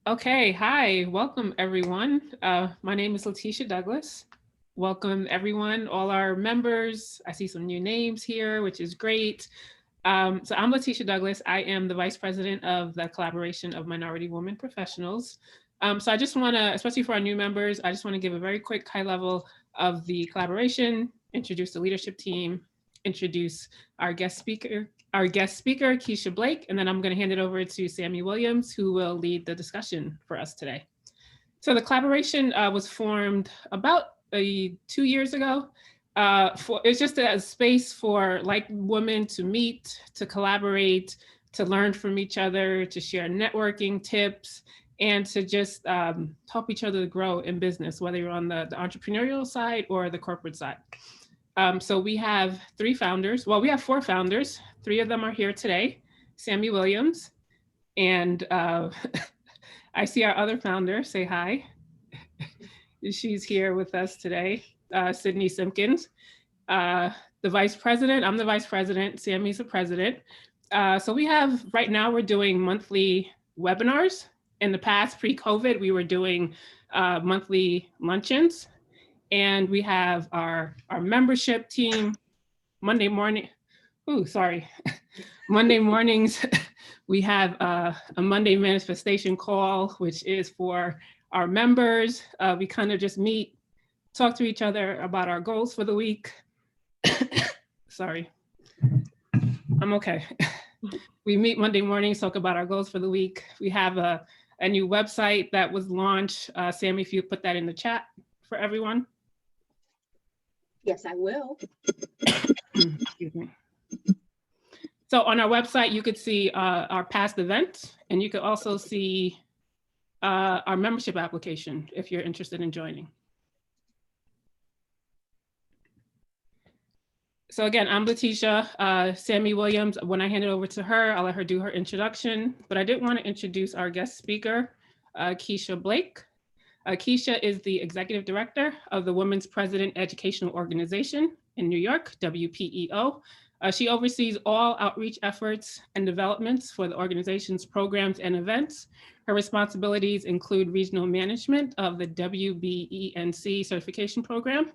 Okay, hi, welcome everyone. My name is Letitia Douglas. Welcome everyone, all our members. I see some new names here, which is great. So I'm Letitia Douglas. I am the Vice President of the Collaboration of Minority Women Professionals. So I just want to, especially for our new members, I just want to give a very quick high level of the collaboration, introduce the leadership team, introduce our guest speaker, Keisha Blake, and then I'm going to hand it over to Sammy Williams, who will lead the discussion for us today. So the collaboration was formed about 2 years ago. It's just a space for like women to meet, to collaborate, to learn from each other, to share networking tips, and to just help each other grow in business, whether you're on the entrepreneurial side or the corporate side. So we have three founders. Well, we have four founders. Three of them are here today. Sammy Williams, and I see our other founder. Say hi. She's here with us today, Sydney Simpkins. Uh, the vice president, I'm the vice president, Sammy's the president. So we have, right now we're doing monthly webinars. In the past, pre-COVID, we were doing monthly luncheons. And we have our membership team Monday morning. Ooh, sorry. Monday mornings, we have a Monday manifestation call, which is for our members. We kind of just meet, talk to each other about our goals for the week. Sorry, I'm okay. We meet Monday mornings, talk about our goals for the week. We have a new website that was launched. Sammy, if you put that in the chat for everyone. Yes, I will. Excuse me. So on our website, you could see our past events, and you could also see our membership application if you're interested in joining. So again, I'm Letitia. Sammy Williams, when I hand it over to her, I'll let her do her introduction, but I did want to introduce our guest speaker, Keisha Blake. Keisha is the executive director of the Women's President Educational Organization in New York, WPEO. She oversees all outreach efforts and developments for the organization's programs and events. Her responsibilities include regional management of the WBENC certification program,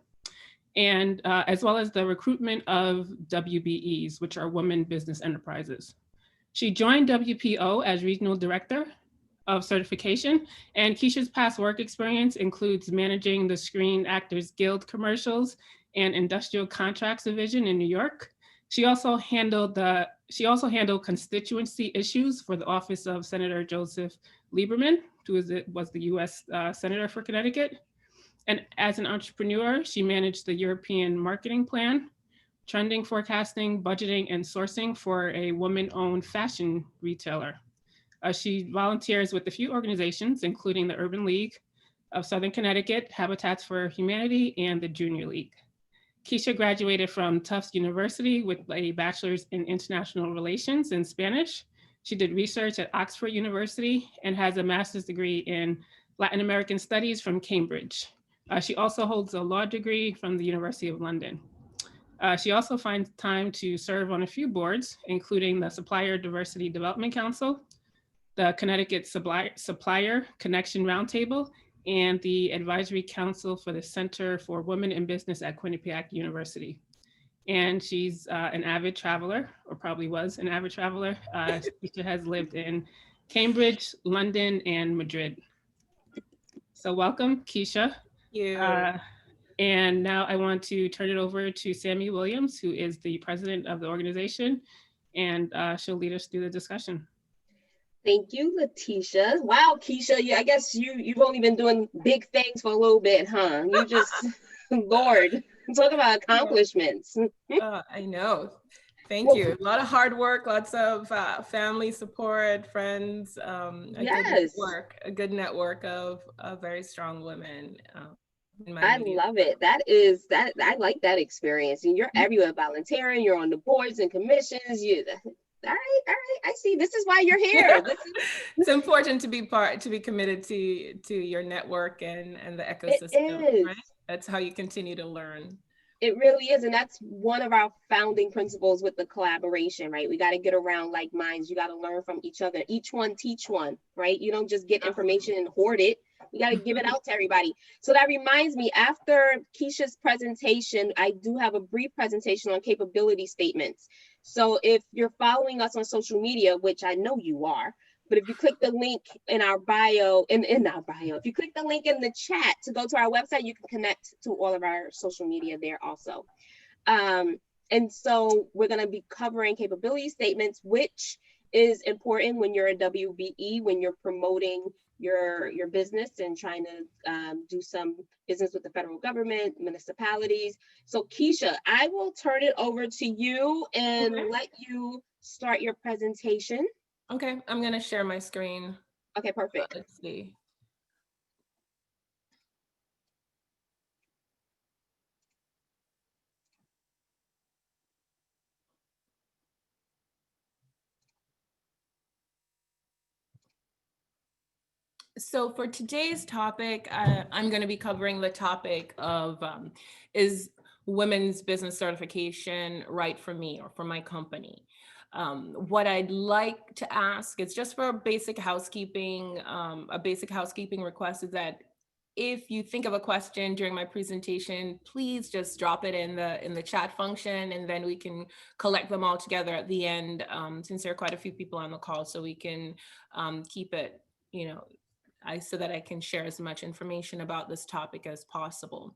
and as well as the recruitment of WBEs, which are Women Business Enterprises. She joined WPO as regional director of certification, and Keisha's past work experience includes managing the Screen Actors Guild commercials and industrial contracts division in New York. She also handled constituency issues for the office of Senator Joseph Lieberman, who was the U.S. Senator for Connecticut. And as an entrepreneur, she managed the European marketing plan, trending forecasting, budgeting, and sourcing for a woman-owned fashion retailer. She volunteers with a few organizations, including the Urban League of Southern Connecticut, Habitats for Humanity, and the Junior League. Keisha graduated from Tufts University with a bachelor's in international relations in Spanish. She did research at Oxford University and has a master's degree in Latin American studies from Cambridge. She also holds a law degree from the University of London. She also finds time to serve on a few boards, including the Supplier Diversity Development Council, the Connecticut Supplier Connection Roundtable, and the Advisory Council for the Center for Women in Business at Quinnipiac University. And she's an avid traveler, or probably was an avid traveler. Keisha has lived in Cambridge, London, and Madrid. So welcome, Keisha. And now I want to turn it over to Sammy Williams, who is the president of the organization, and she'll lead us through the discussion. Thank you, Letitia. Wow, Keisha, I guess you've only been doing big things for a little bit, huh? You just, Lord, talk about accomplishments. I know. Thank you. A lot of hard work, lots of family support, friends, a good network of very strong women. I love it. I like that experience. And you're everywhere volunteering, you're on the boards and commissions. All right. I see. This is why you're here. It's important to be committed to your network and the ecosystem, right? That's how you continue to learn. It really is. And that's one of our founding principles with the collaboration, right? We got to get around like minds. You got to learn from each other. Each one teach one, right? You don't just get information and hoard it. We got to give it out to everybody. So that reminds me, after Keisha's presentation, I do have a brief presentation on capability statements. So if you're following us on social media, which I know you are, but if you click the link in our bio, in our bio, if you click the link in the chat to go to our website, you can connect to all of our social media there also. And so we're going to be covering capability statements, which is important when you're a WBE, when you're promoting your business and trying to do some business with the federal government, municipalities. So Keisha, I will turn it over to you and let you start your presentation. Okay, I'm gonna share my screen. Okay, perfect. Let's see. So for today's topic, I'm going to be covering the topic of is women's business certification right for me or for my company? What I'd like to ask is just for basic housekeeping, a basic housekeeping request is that if you think of a question during my presentation, please just drop it in the chat function, and then we can collect them all together at the end, since there are quite a few people on the call, so we can keep it, so that I can share as much information about this topic as possible.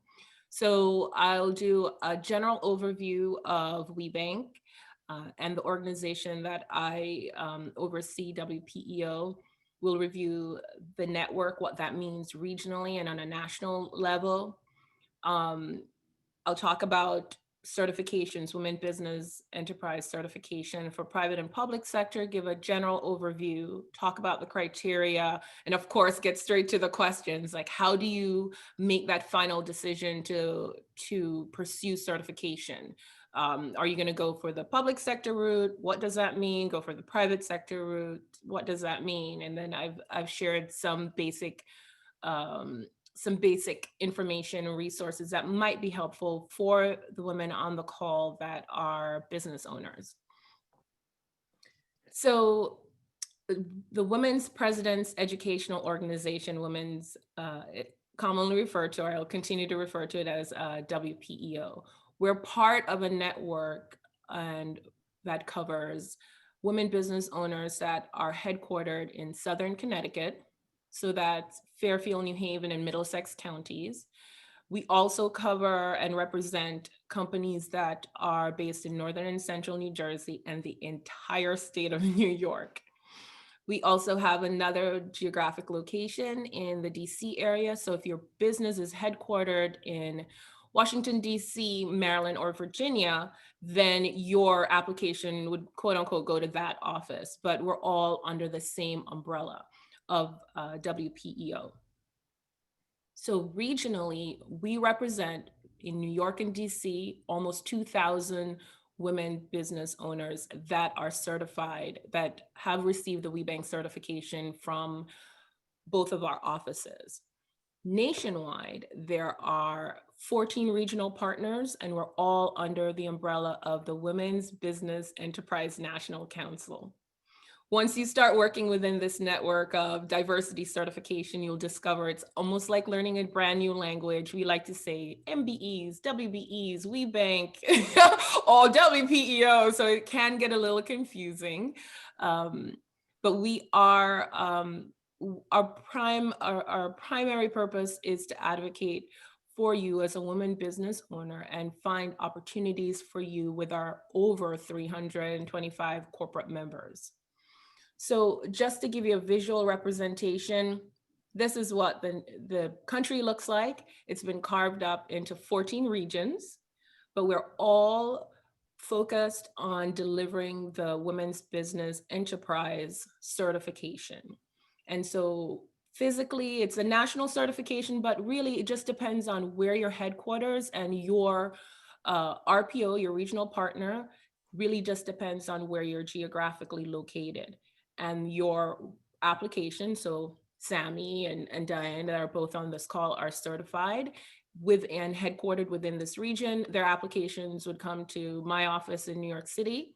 So I'll do a general overview of WeBank and the organization that I oversee, WPEO. We'll review the network, what that means regionally and on a national level. I'll talk about certifications, Women Business Enterprise certification for private and public sector, give a general overview, talk about the criteria, and of course, get straight to the questions, like how do you make that final decision to pursue certification? Are you going to go for the public sector route? What does that mean? Go for the private sector route? What does that mean? And then I've shared some basic information and resources that might be helpful for the women on the call that are business owners. So the Women's President's Educational Organization, commonly referred to, or I'll continue to refer to it as WPEO. We're part of a network and that covers women business owners that are headquartered in Southern Connecticut. So that's Fairfield, New Haven, and Middlesex counties. We also cover and represent companies that are based in Northern and Central New Jersey and the entire state of New York. We also have another geographic location in the DC area. So if your business is headquartered in Washington, DC, Maryland, or Virginia, then your application would quote unquote go to that office, but we're all under the same umbrella of WPEO. So regionally, we represent in New York and DC, almost 2,000 women business owners that are certified, that have received the WeBank certification from both of our offices. Nationwide, there are 14 regional partners, and we're all under the umbrella of the Women's Business Enterprise National Council. Once you start working within this network of diversity certification, you'll discover it's almost like learning a brand new language. We like to say MBEs, WBEs, WeBank, all WPEO, so it can get a little confusing. But we are, our primary purpose is to advocate for you as a woman business owner and find opportunities for you with our over 325 corporate members. So just to give you a visual representation, this is what the country looks like. It's been carved up into 14 regions, but we're all focused on delivering the Women's Business Enterprise certification. And so physically, it's a national certification, but really it just depends on where your headquarters and your RPO, your regional partner, really just depends on where you're geographically located. And your application, so Sammy and Diane that are both on this call are certified, and headquartered within this region. Their applications would come to my office in New York City.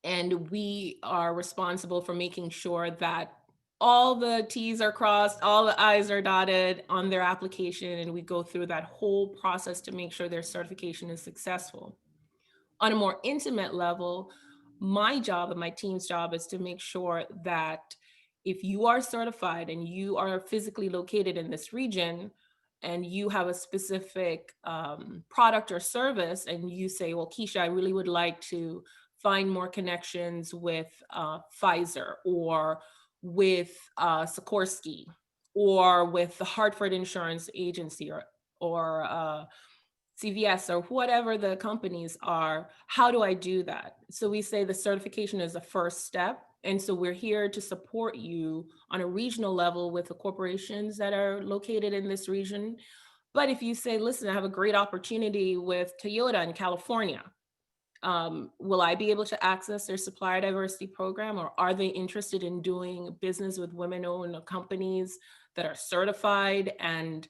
And we are responsible for making sure that all the T's are crossed, all the I's are dotted on their application. And we go through that whole process to make sure their certification is successful. On a more intimate level, my job and my team's job is to make sure that if you are certified and you are physically located in this region and you have a specific product or service and you say, well, Keisha, I really would like to find more connections with Pfizer or with Sikorsky or with the Hartford Insurance Agency or CVS or whatever the companies are, how do I do that? So we say the certification is the first step. And so we're here to support you on a regional level with the corporations that are located in this region. But if you say, listen, I have a great opportunity with Toyota in California, will I be able to access their supplier diversity program, or are they interested in doing business with women-owned companies that are certified? And,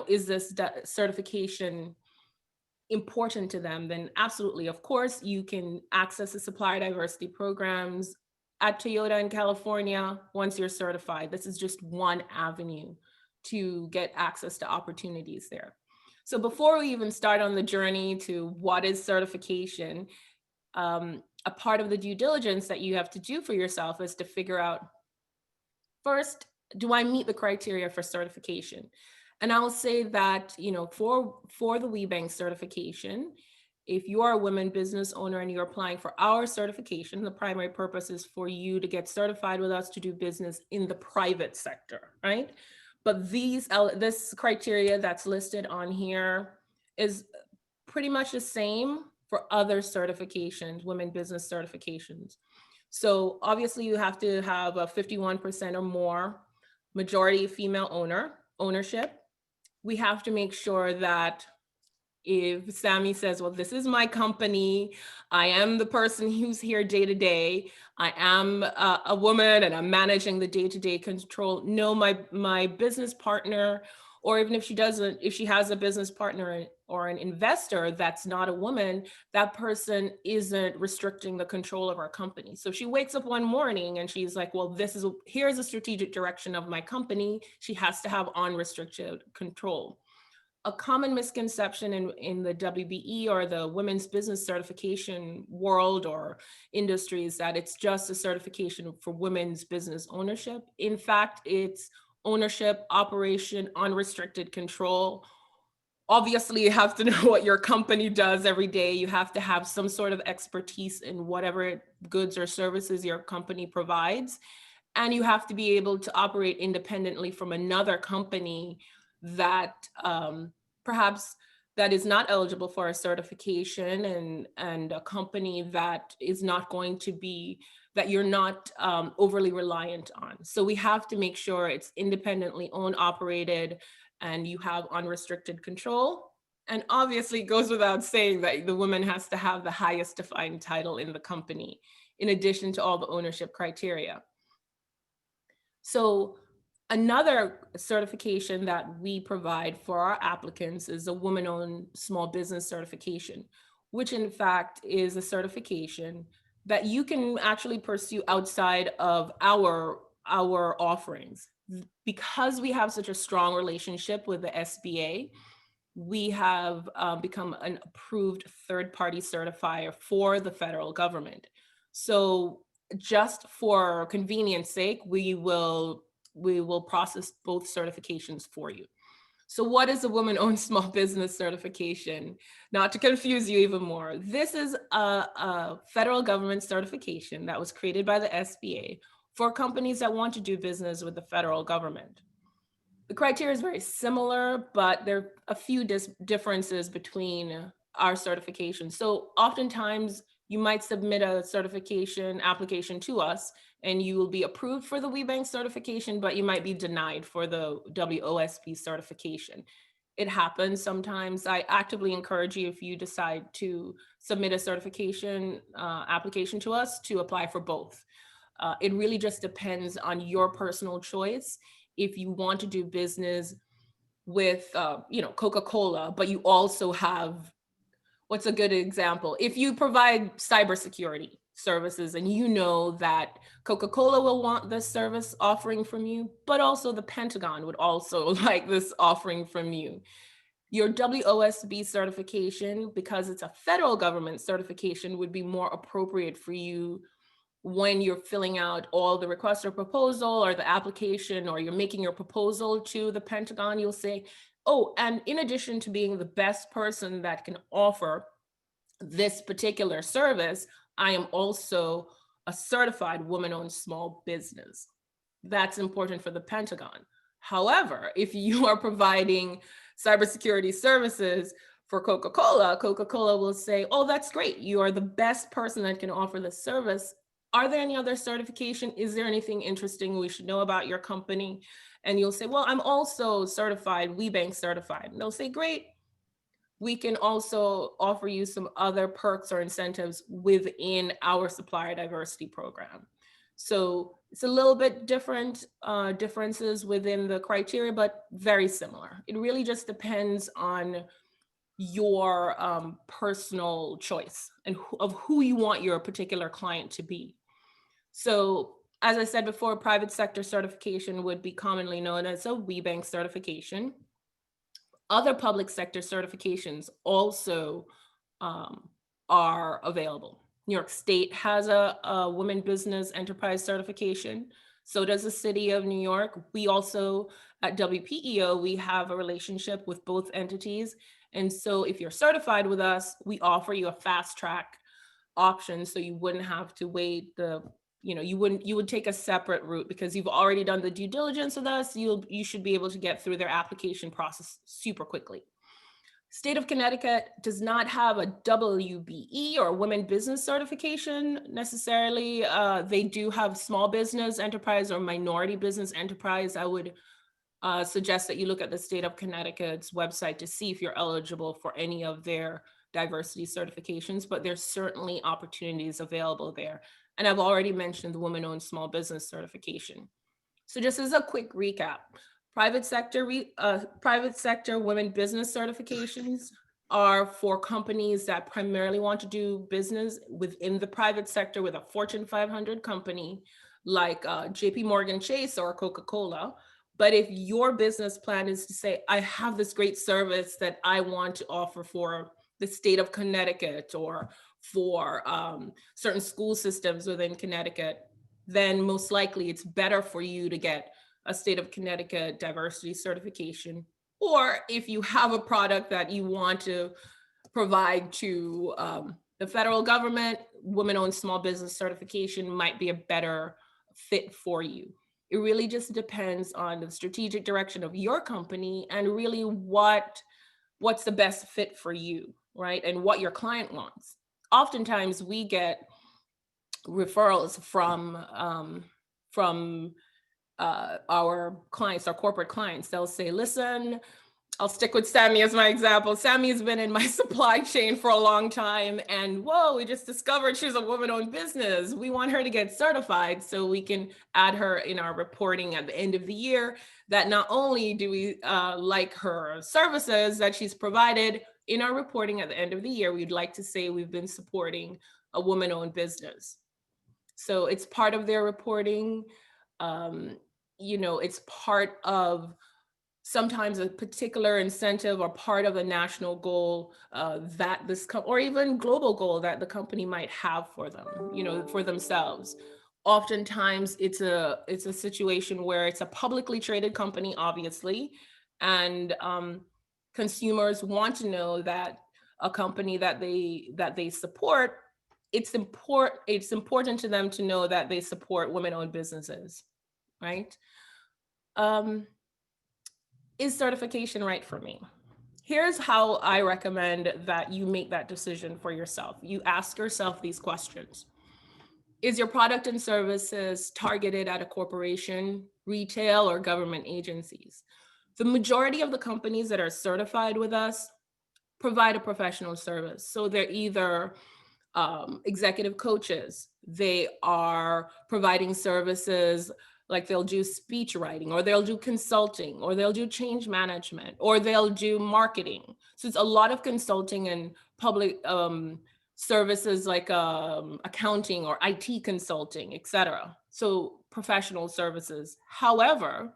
is this certification important to them? Then absolutely, of course, you can access the supplier diversity programs at Toyota in California once you're certified. This is just one avenue to get access to opportunities there. So before we even start on the journey to what is certification, a part of the due diligence that you have to do for yourself is to figure out, first, do I meet the criteria for certification? And I will say that, for the WeBank certification, if you are a women business owner and you're applying for our certification, the primary purpose is for you to get certified with us to do business in the private sector, right? But this criteria that's listed on here is pretty much the same for other certifications, women business certifications. So obviously you have to have a 51% or more majority female ownership. We have to make sure that if Sammy says, well, this is my company, I am the person who's here day to day, I am a woman and I'm managing the day-to-day control. No, my business partner, or even if she has a business partner or an investor that's not a woman, that person isn't restricting the control of our company. So she wakes up one morning and she's like, well, here's a strategic direction of my company. She has to have unrestricted control. A common misconception in the WBE or the women's business certification world or industry is that it's just a certification for women's business ownership. In fact, it's ownership, operation, unrestricted control. Obviously, you have to know what your company does every day. You have to have some sort of expertise in whatever goods or services your company provides. And you have to be able to operate independently from another company that perhaps that is not eligible for a certification, and a company that is not going to be, that you're not overly reliant on. So we have to make sure it's independently owned, operated, and you have unrestricted control. And obviously it goes without saying that the woman has to have the highest defined title in the company, in addition to all the ownership criteria. So another certification that we provide for our applicants is a woman-owned small business certification, which in fact is a certification that you can actually pursue outside of our offerings. Because we have such a strong relationship with the SBA, we have become an approved third-party certifier for the federal government. So just for convenience sake, we will process both certifications for you. So what is a woman-owned small business certification? Not to confuse you even more, this is a federal government certification that was created by the SBA for companies that want to do business with the federal government. The criteria is very similar, but there are a few differences between our certifications. So oftentimes you might submit a certification application to us and you will be approved for the WeBank certification, but you might be denied for the WOSP certification. It happens sometimes. I actively encourage you, if you decide to submit a certification application to us, to apply for both. It really just depends on your personal choice. If you want to do business with, Coca-Cola, but you also have, what's a good example? If you provide cybersecurity services and you know that Coca-Cola will want this service offering from you, but also the Pentagon would also like this offering from you. Your WOSB certification, because it's a federal government certification, would be more appropriate for you when you're filling out all the request or proposal or the application, or you're making your proposal to the Pentagon. You'll say, oh, and in addition to being the best person that can offer this particular service, I am also a certified woman-owned small business. That's important for the Pentagon. However, if you are providing cybersecurity services for Coca-Cola, Coca-Cola will say, oh, that's great. You are the best person that can offer this service. Are there any other certification? Is there anything interesting we should know about your company? And you'll say, well, I'm also certified, WeBank certified. And they'll say, great. We can also offer you some other perks or incentives within our supplier diversity program. So it's a little bit different differences within the criteria, but very similar. It really just depends on your personal choice and of who you want your particular client to be. So as I said before, private sector certification would be commonly known as a WeBank certification. Other public sector certifications also are available. New York State has a Women Business Enterprise certification. So does the City of New York. We also, at WPEO, we have a relationship with both entities. And so if you're certified with us, we offer you a fast track option, so you wouldn't have to wait you would take a separate route because you've already done the due diligence with us. You should be able to get through their application process super quickly. State of Connecticut does not have a WBE or Women Business certification necessarily. They do have small business enterprise or minority business enterprise. I would suggest that you look at the State of Connecticut's website to see if you're eligible for any of their diversity certifications, but there's certainly opportunities available there. And I've already mentioned the Women-Owned Small Business certification. So just as a quick recap, private sector women business certifications are for companies that primarily want to do business within the private sector with a Fortune 500 company like JP Morgan Chase or Coca-Cola. But if your business plan is to say, I have this great service that I want to offer for the state of Connecticut or for certain school systems within Connecticut, then most likely it's better for you to get a State of Connecticut diversity certification. Or if you have a product that you want to provide to the federal government, women-owned small business certification might be a better fit for you. It really just depends on the strategic direction of your company and really what's the best fit for you, right? And what your client wants. Oftentimes we get referrals from our clients, our corporate clients. They'll say, listen, I'll stick with Sammy as my example. Sammy's been in my supply chain for a long time, and whoa, we just discovered she's a woman-owned business. We want her to get certified so we can add her in our reporting at the end of the year, that not only do we like her services that she's provided in our reporting at the end of the year, we'd like to say we've been supporting a woman-owned business. So it's part of their reporting. It's part of sometimes a particular incentive or part of a national goal that or even global goal that the company might have for them, for themselves. Oftentimes it's a situation where it's a publicly traded company, obviously, and consumers want to know that a company that they support, it's important to them to know that they support women-owned businesses, right? Is certification right for me? Here's how I recommend that you make that decision for yourself. You ask yourself these questions. Is your product and services targeted at a corporation, retail, or government agencies? The majority of the companies that are certified with us provide a professional service. So they're either executive coaches, they are providing services Like they'll do speech writing, or they'll do consulting, or they'll do change management, or they'll do marketing. So it's a lot of consulting and public services like accounting or IT consulting, etc. So professional services. However,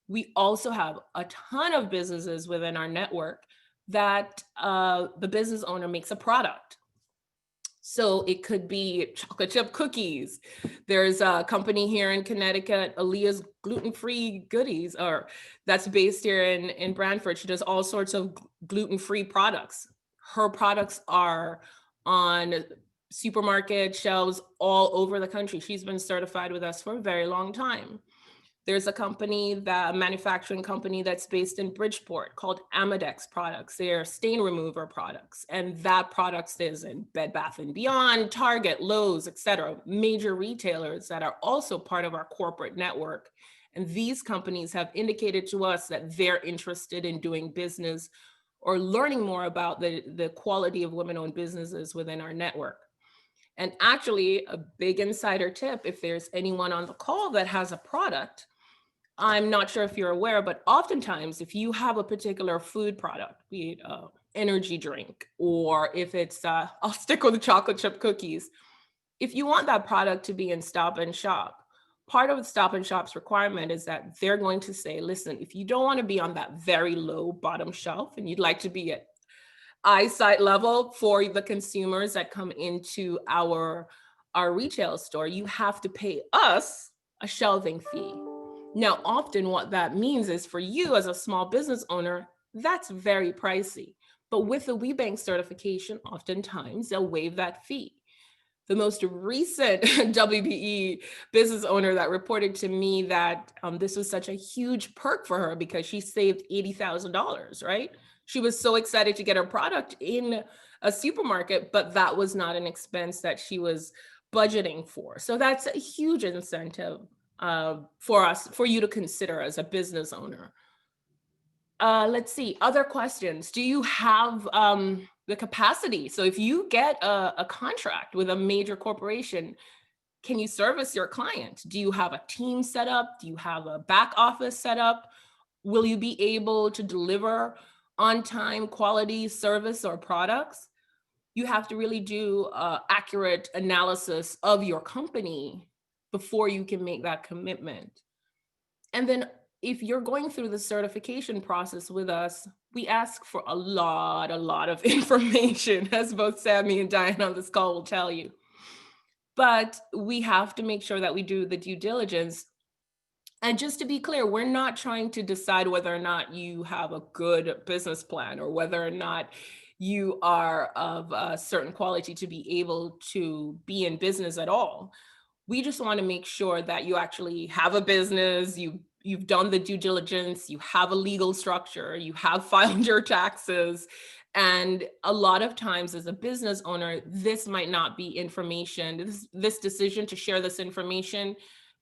we also have a ton of businesses within our network that the business owner makes a product. So it could be chocolate chip cookies. There's a company here in Connecticut, Aaliyah's gluten-free goodies, or that's based here in Brantford. She does all sorts of gluten-free products. Her products are on supermarket shelves all over the country. She's been certified with us for a very long time. There's a manufacturing company that's based in Bridgeport called Amadex Products. They're stain remover products. And that product is in Bed Bath & Beyond, Target, Lowe's, et cetera, major retailers that are also part of our corporate network. And these companies have indicated to us that they're interested in doing business or learning more about the quality of women-owned businesses within our network. And actually, a big insider tip, if there's anyone on the call that has a product, I'm not sure if you're aware, but oftentimes if you have a particular food product, be it an energy drink, or if it's, I'll stick with the chocolate chip cookies. If you want that product to be in Stop and Shop, part of Stop and Shop's requirement is that they're going to say, listen, if you don't want to be on that very low bottom shelf and you'd like to be at eyesight level for the consumers that come into our retail store, you have to pay us a shelving fee. Now, often what that means is for you as a small business owner, that's very pricey. But with the WeBank certification, oftentimes they'll waive that fee. The most recent WPE business owner that reported to me that this was such a huge perk for her because she saved $80,000, right? She was so excited to get her product in a supermarket, but that was not an expense that she was budgeting for. So that's a huge incentive for you to consider as a business owner. Let's see, other questions. Do you have the capacity? So if you get a contract with a major corporation, can you service your client? Do you have a team set up? Do you have a back office set up? Will you be able to deliver on-time quality service or products? You have to really do accurate analysis of your company before you can make that commitment. And then if you're going through the certification process with us, we ask for a lot of information, as both Sammy and Diane on this call will tell you. But we have to make sure that we do the due diligence. And just to be clear, we're not trying to decide whether or not you have a good business plan or whether or not you are of a certain quality to be able to be in business at all. We just want to make sure that you actually have a business, you've done the due diligence, you have a legal structure, you have filed your taxes. And a lot of times as a business owner, this might not be information. This decision to share this information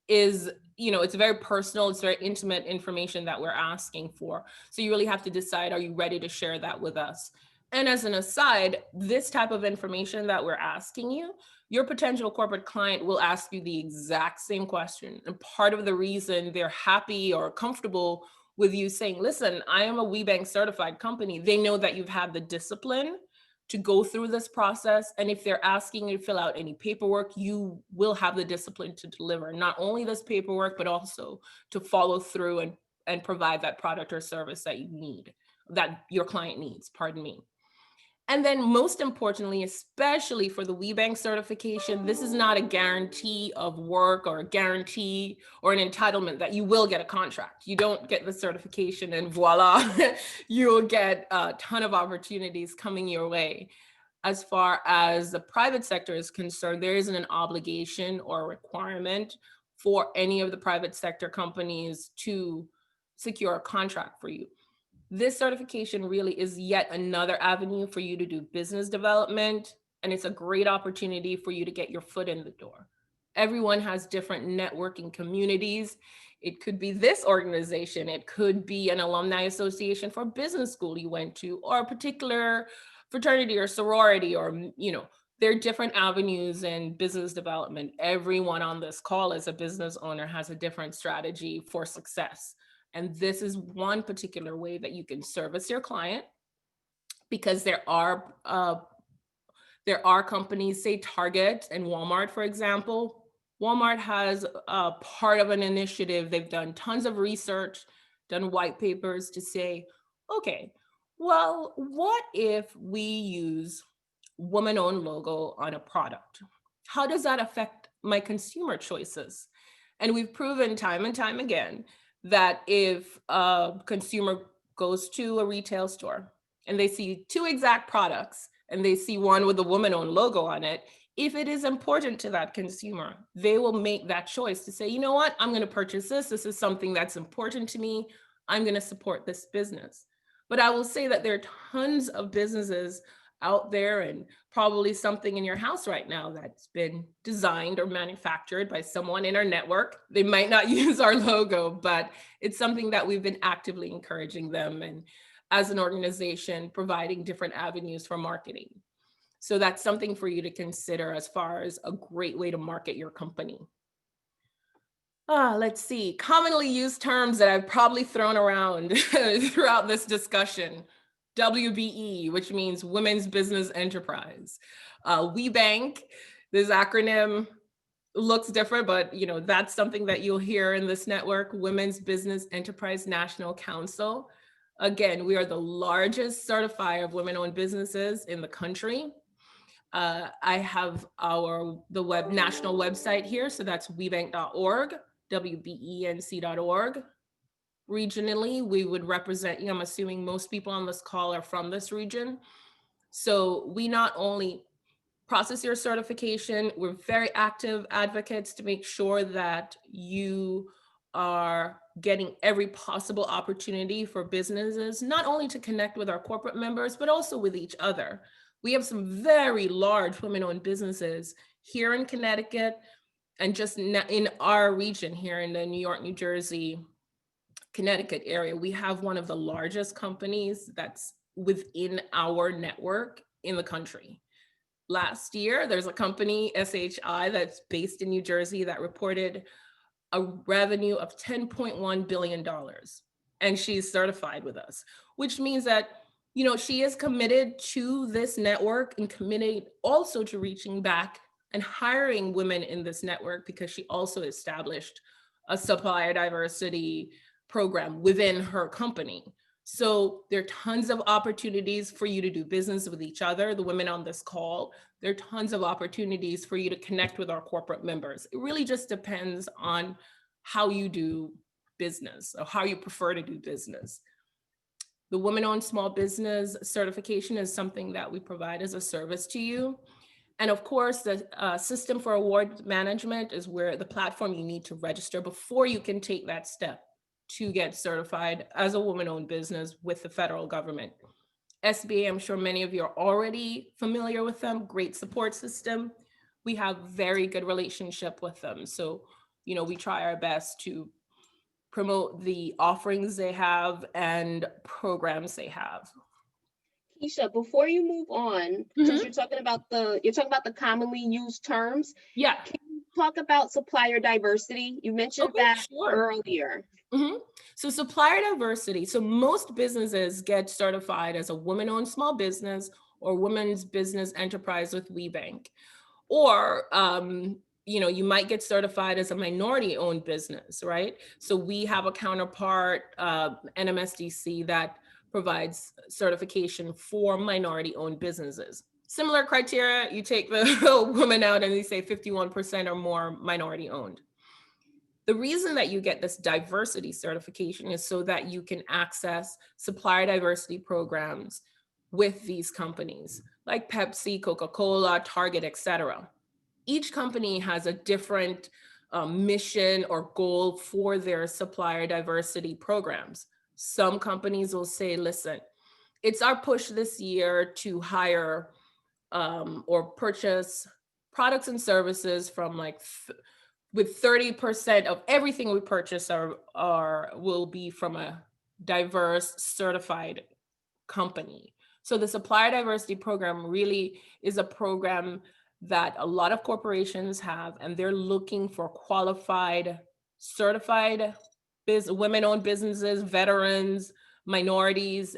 is, it's very personal, it's very intimate information that we're asking for. So you really have to decide, are you ready to share that with us? And as an aside, this type of information that we're asking you, your potential corporate client will ask you the exact same question. And part of the reason they're happy or comfortable with you saying, listen, I am a WeBank certified company, they know that you've had the discipline to go through this process. And if they're asking you to fill out any paperwork, you will have the discipline to deliver not only this paperwork, but also to follow through and provide that product or service that you need, that your client needs, pardon me. And then most importantly, especially for the WeBank certification, this is not a guarantee of work or a guarantee or an entitlement that you will get a contract. You don't get the certification and voila, you'll get a ton of opportunities coming your way. As far as the private sector is concerned, there isn't an obligation or a requirement for any of the private sector companies to secure a contract for you. This certification really is yet another avenue for you to do business development, and it's a great opportunity for you to get your foot in the door. Everyone has different networking communities. It could be this organization, it could be an alumni association for a business school you went to, or a particular fraternity or sorority, or There are different avenues in business development. Everyone on this call as a business owner has a different strategy for success. And this is one particular way that you can service your client, because there are companies, say Target and Walmart, for example. Walmart has a part of an initiative. They've done tons of research, done white papers to say, okay, well, what if we use woman-owned logo on a product? How does that affect my consumer choices? And we've proven time and time again that if a consumer goes to a retail store and they see two exact products and they see one with a woman-owned logo on it, if it is important to that consumer, they will make that choice to say, you know what, I'm going to purchase this. This is something that's important to me. I'm going to support this business. But I will say that there are tons of businesses out there, and probably something in your house right now that's been designed or manufactured by someone in our network. They might not use our logo, but it's something that we've been actively encouraging them, and as an organization, providing different avenues for marketing. So that's something for you to consider as far as a great way to market your company. Let's see, commonly used terms that I've probably thrown around throughout this discussion. WBE, which means Women's Business Enterprise. WeBank, this acronym looks different, but that's something that you'll hear in this network, Women's Business Enterprise National Council. Again, we are the largest certifier of women-owned businesses in the country. I have the national website here, so that's webank.org, WBENC.org. Regionally, we would represent you. I'm assuming most people on this call are from this region. So we not only process your certification, we're very active advocates to make sure that you are getting every possible opportunity for businesses, not only to connect with our corporate members, but also with each other. We have some very large women-owned businesses here in Connecticut, and just in our region here in the New York, New Jersey, Connecticut area. We have one of the largest companies that's within our network in the country. Last year, there's a company, SHI, that's based in New Jersey that reported a revenue of $10.1 billion. And she's certified with us, which means that, she is committed to this network and committed also to reaching back and hiring women in this network, because she also established a supplier diversity program within her company. So there are tons of opportunities for you to do business with each other, the women on this call. There are tons of opportunities for you to connect with our corporate members. It really just depends on how you do business or how you prefer to do business. The Women-Owned Small Business certification is something that we provide as a service to you. And of course, the system for award management is where the platform you need to register before you can take that step to get certified as a woman-owned business with the federal government. SBA, I'm sure many of you are already familiar with them, great support system. We have very good relationship with them. So, we try our best to promote the offerings they have and programs they have. Keisha, before you move on, since you're talking about the commonly used terms, yeah, can you talk about supplier diversity? You mentioned that earlier. So supplier diversity. So most businesses get certified as a woman-owned small business or women's business enterprise with WeBank, or you might get certified as a minority-owned business, right? So we have a counterpart, NMSDC, that provides certification for minority-owned businesses. Similar criteria, you take the woman out and you say 51% or more minority-owned. The reason that you get this diversity certification is so that you can access supplier diversity programs with these companies like Pepsi, Coca-Cola, Target, etc. Each company has a different mission or goal for their supplier diversity programs. Some companies will say, listen, it's our push this year to hire or purchase products and services from with 30% of everything we purchase will be from a diverse certified company. So the supplier diversity program really is a program that a lot of corporations have, and they're looking for qualified, certified women-owned businesses, veterans, minorities,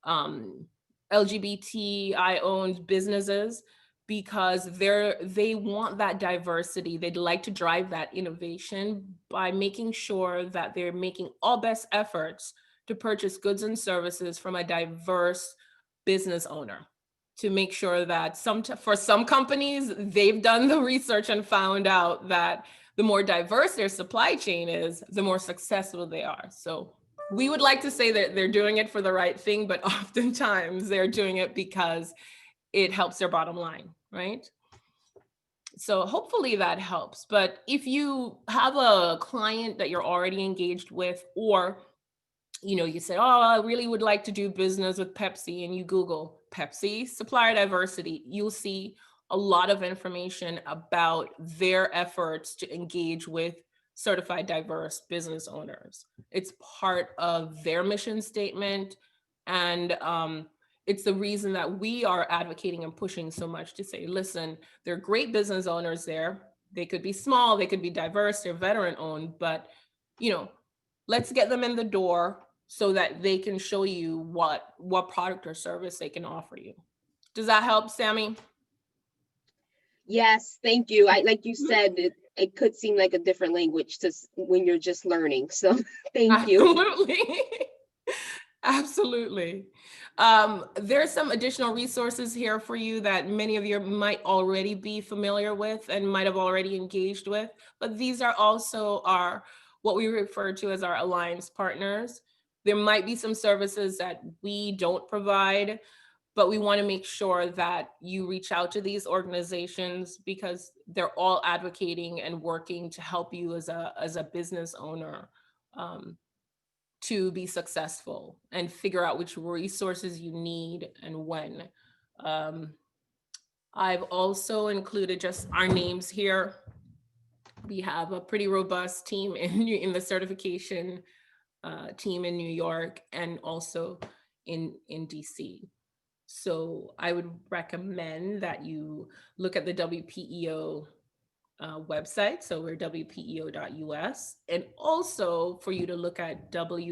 um, LGBTI-owned businesses, because they want that diversity. They'd like to drive that innovation by making sure that they're making all best efforts to purchase goods and services from a diverse business owner, to make sure that for some companies, they've done the research and found out that the more diverse their supply chain is, the more successful they are. So we would like to say that they're doing it for the right thing, but oftentimes they're doing it because it helps their bottom line, right? So hopefully that helps. But if you have a client that you're already engaged with, or you say, oh, I really would like to do business with Pepsi, and you Google Pepsi supplier diversity, you'll see a lot of information about their efforts to engage with certified diverse business owners. It's part of their mission statement. And it's the reason that we are advocating and pushing so much to say, listen, there are great business owners there. They could be small, they could be diverse, they're veteran owned, but let's get them in the door so that they can show you what product or service they can offer you. Does that help, Sammy? Yes, thank you. Like you said, it could seem like a different language when you're just learning. So thank you. Absolutely. Absolutely. There's some additional resources here for you that many of you might already be familiar with and might have already engaged with, but these are also what we refer to as our alliance partners. There might be some services that we don't provide, but we want to make sure that you reach out to these organizations because they're all advocating and working to help you as a business owner to be successful and figure out which resources you need and when. I've also included just our names here. We have a pretty robust team in the certification team in New York and also in DC. So I would recommend that you look at the WPEO website. So we're WPEO.us, and also for you to look at WBENC.org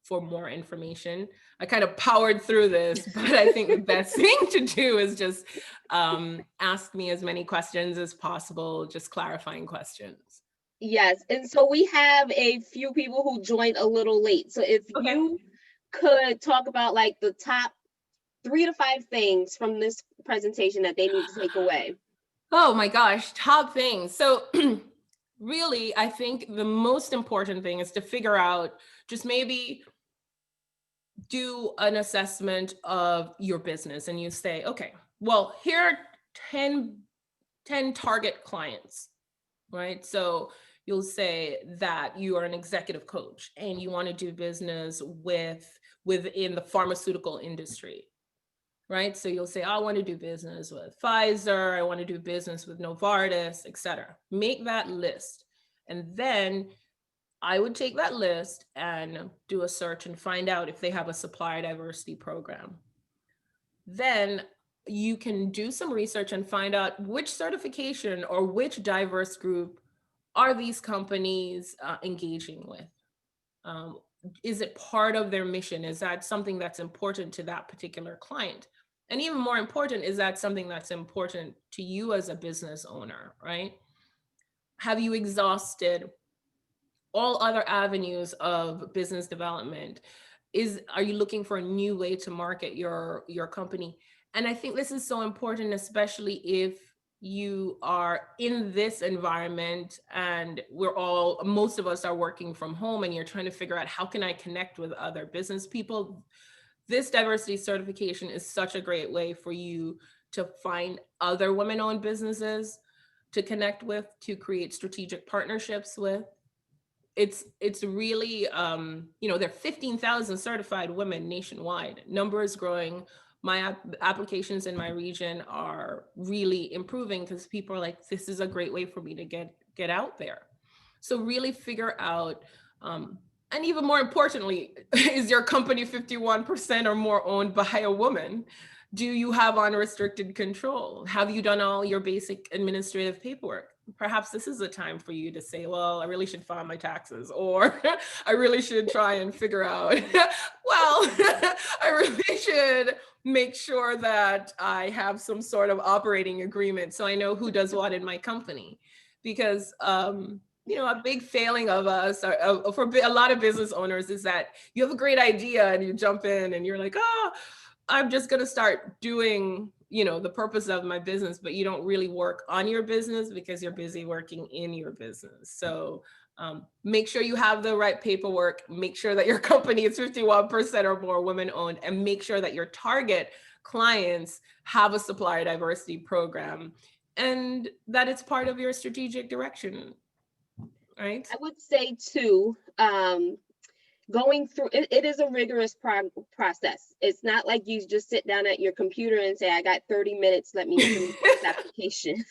for more information. I kind of powered through this, but I think the best thing to do is just ask me as many questions as possible, just clarifying questions. Yes, and so we have a few people who joined a little late. So if you could talk about like the top 3 to 5 things from this presentation that they need to take away. Oh my gosh, top things. So really, I think the most important thing is to figure out, just maybe do an assessment of your business and you say, okay, well, here are 10 target clients, right? So you'll say that you are an executive coach and you want to do business within the pharmaceutical industry, right? So you'll say, I want to do business with Pfizer, I want to do business with Novartis, et cetera. Make that list. And then I would take that list and do a search and find out if they have a supplier diversity program. Then you can do some research and find out which certification or which diverse group are these companies engaging with. Is it part of their mission? Is that something that's important to that particular client? And even more important, is that something that's important to you as a business owner, right? Have you exhausted all other avenues of business development? Are you looking for a new way to market your company? And I think this is so important, especially if you are in this environment and most of us are working from home and you're trying to figure out, how can I connect with other business people? This diversity certification is such a great way for you to find other women-owned businesses to connect with, to create strategic partnerships with. It's really, there are 15,000 certified women nationwide. Number is growing. My applications in my region are really improving because people are like, this is a great way for me to get out there. So really figure out And even more importantly, is your company 51% or more owned by a woman? Do you have unrestricted control? Have you done all your basic administrative paperwork? Perhaps this is a time for you to say, well, I really should file my taxes, or I really should try and figure out, well, I really should make sure that I have some sort of operating agreement so I know who does what in my company. Because a big failing of us, for a lot of business owners, is that you have a great idea and you jump in and you're like, oh, I'm just going to start doing, the purpose of my business, but you don't really work on your business because you're busy working in your business. So make sure you have the right paperwork, make sure that your company is 51% or more women owned, and make sure that your target clients have a supplier diversity program and that it's part of your strategic direction. Right. I would say too, going through it is a rigorous process. It's not like you just sit down at your computer and say, I got 30 minutes, let me do this application.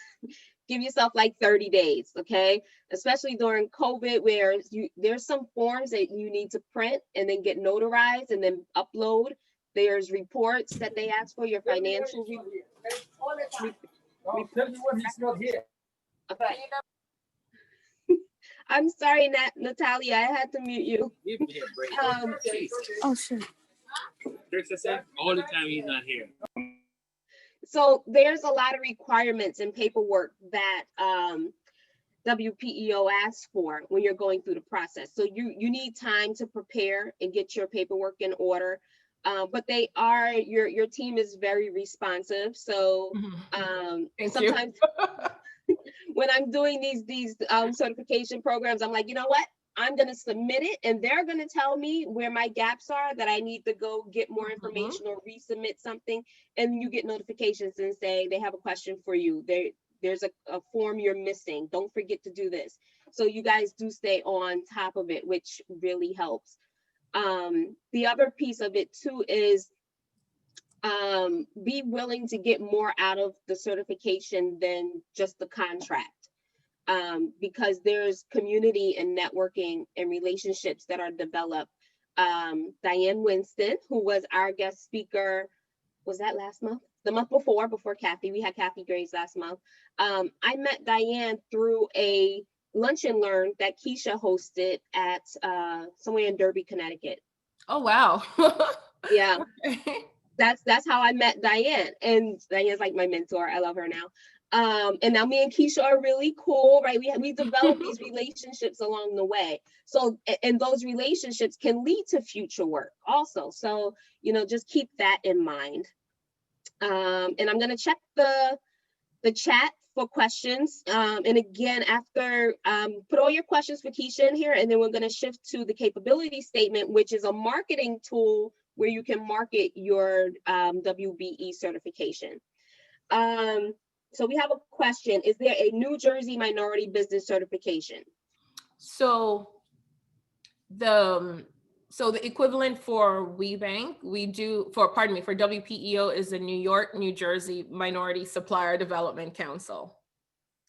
Give yourself like 30 days, okay? Especially during COVID, where there's some forms that you need to print and then get notarized and then upload. There's reports that they ask for, your financial reports. Okay. I'm sorry, Natalia, I had to mute you. Oh, sure. All the time he's not here. So there's a lot of requirements and paperwork that WPEO asks for when you're going through the process. So you need time to prepare and get your paperwork in order. But your team is very responsive. So sometimes when I'm doing these certification programs, I'm like, you know what? I'm going to submit it and they're going to tell me where my gaps are, that I need to go get more information or resubmit something. And you get notifications and say, they have a question for you. There's a form you're missing. Don't forget to do this. So you guys do stay on top of it, which really helps. The other piece of it too is be willing to get more out of the certification than just the contract. Because there's community and networking and relationships that are developed. Diane Winston, who was our guest speaker, was that last month? The month before Kathy, we had Kathy Graves last month. I met Diane through a lunch and learn that Keisha hosted at somewhere in Derby, Connecticut. Oh, wow. Yeah. That's how I met Diane. And Diane's like my mentor. I love her now. And now me and Keisha are really cool, right? We develop these relationships along the way. So, and those relationships can lead to future work also. So, just keep that in mind. And I'm going to check the chat for questions. And again, after, put all your questions for Keisha in here, and then we're going to shift to the capability statement, which is a marketing tool where you can market your WBE certification. So we have a question. Is there a New Jersey minority business certification? So the equivalent for WeBank, for WPEO is the New York, New Jersey Minority Supplier Development Council.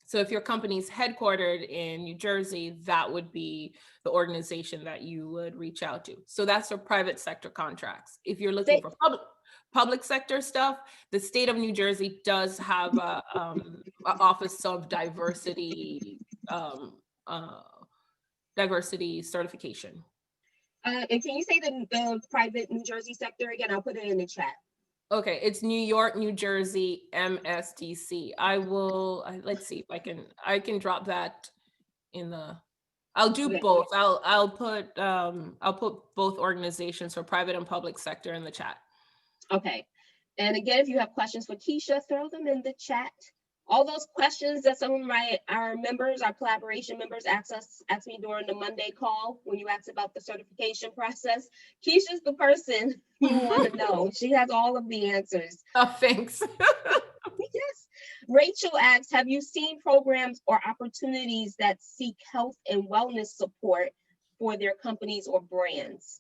So if your company's headquartered in New Jersey, that would be the organization that you would reach out to. So that's for private sector contracts. If you're looking for public sector stuff, the state of New Jersey does have a Office of Diversity certification. And can you say the private New Jersey sector again? I'll put it in the chat. Okay, it's New York, New Jersey, MSDC. Let's see if I can drop that in the, I'll do both. I'll put both organizations for private and public sector in the chat. Okay. And again, if you have questions for Keisha, throw them in the chat. All those questions that some of our members, our collaboration members asked me during the Monday call when you asked about the certification process, Keisha's the person you want to know. She has all of the answers. Oh, thanks. Yes. Rachel asks, have you seen programs or opportunities that seek health and wellness support for their companies or brands?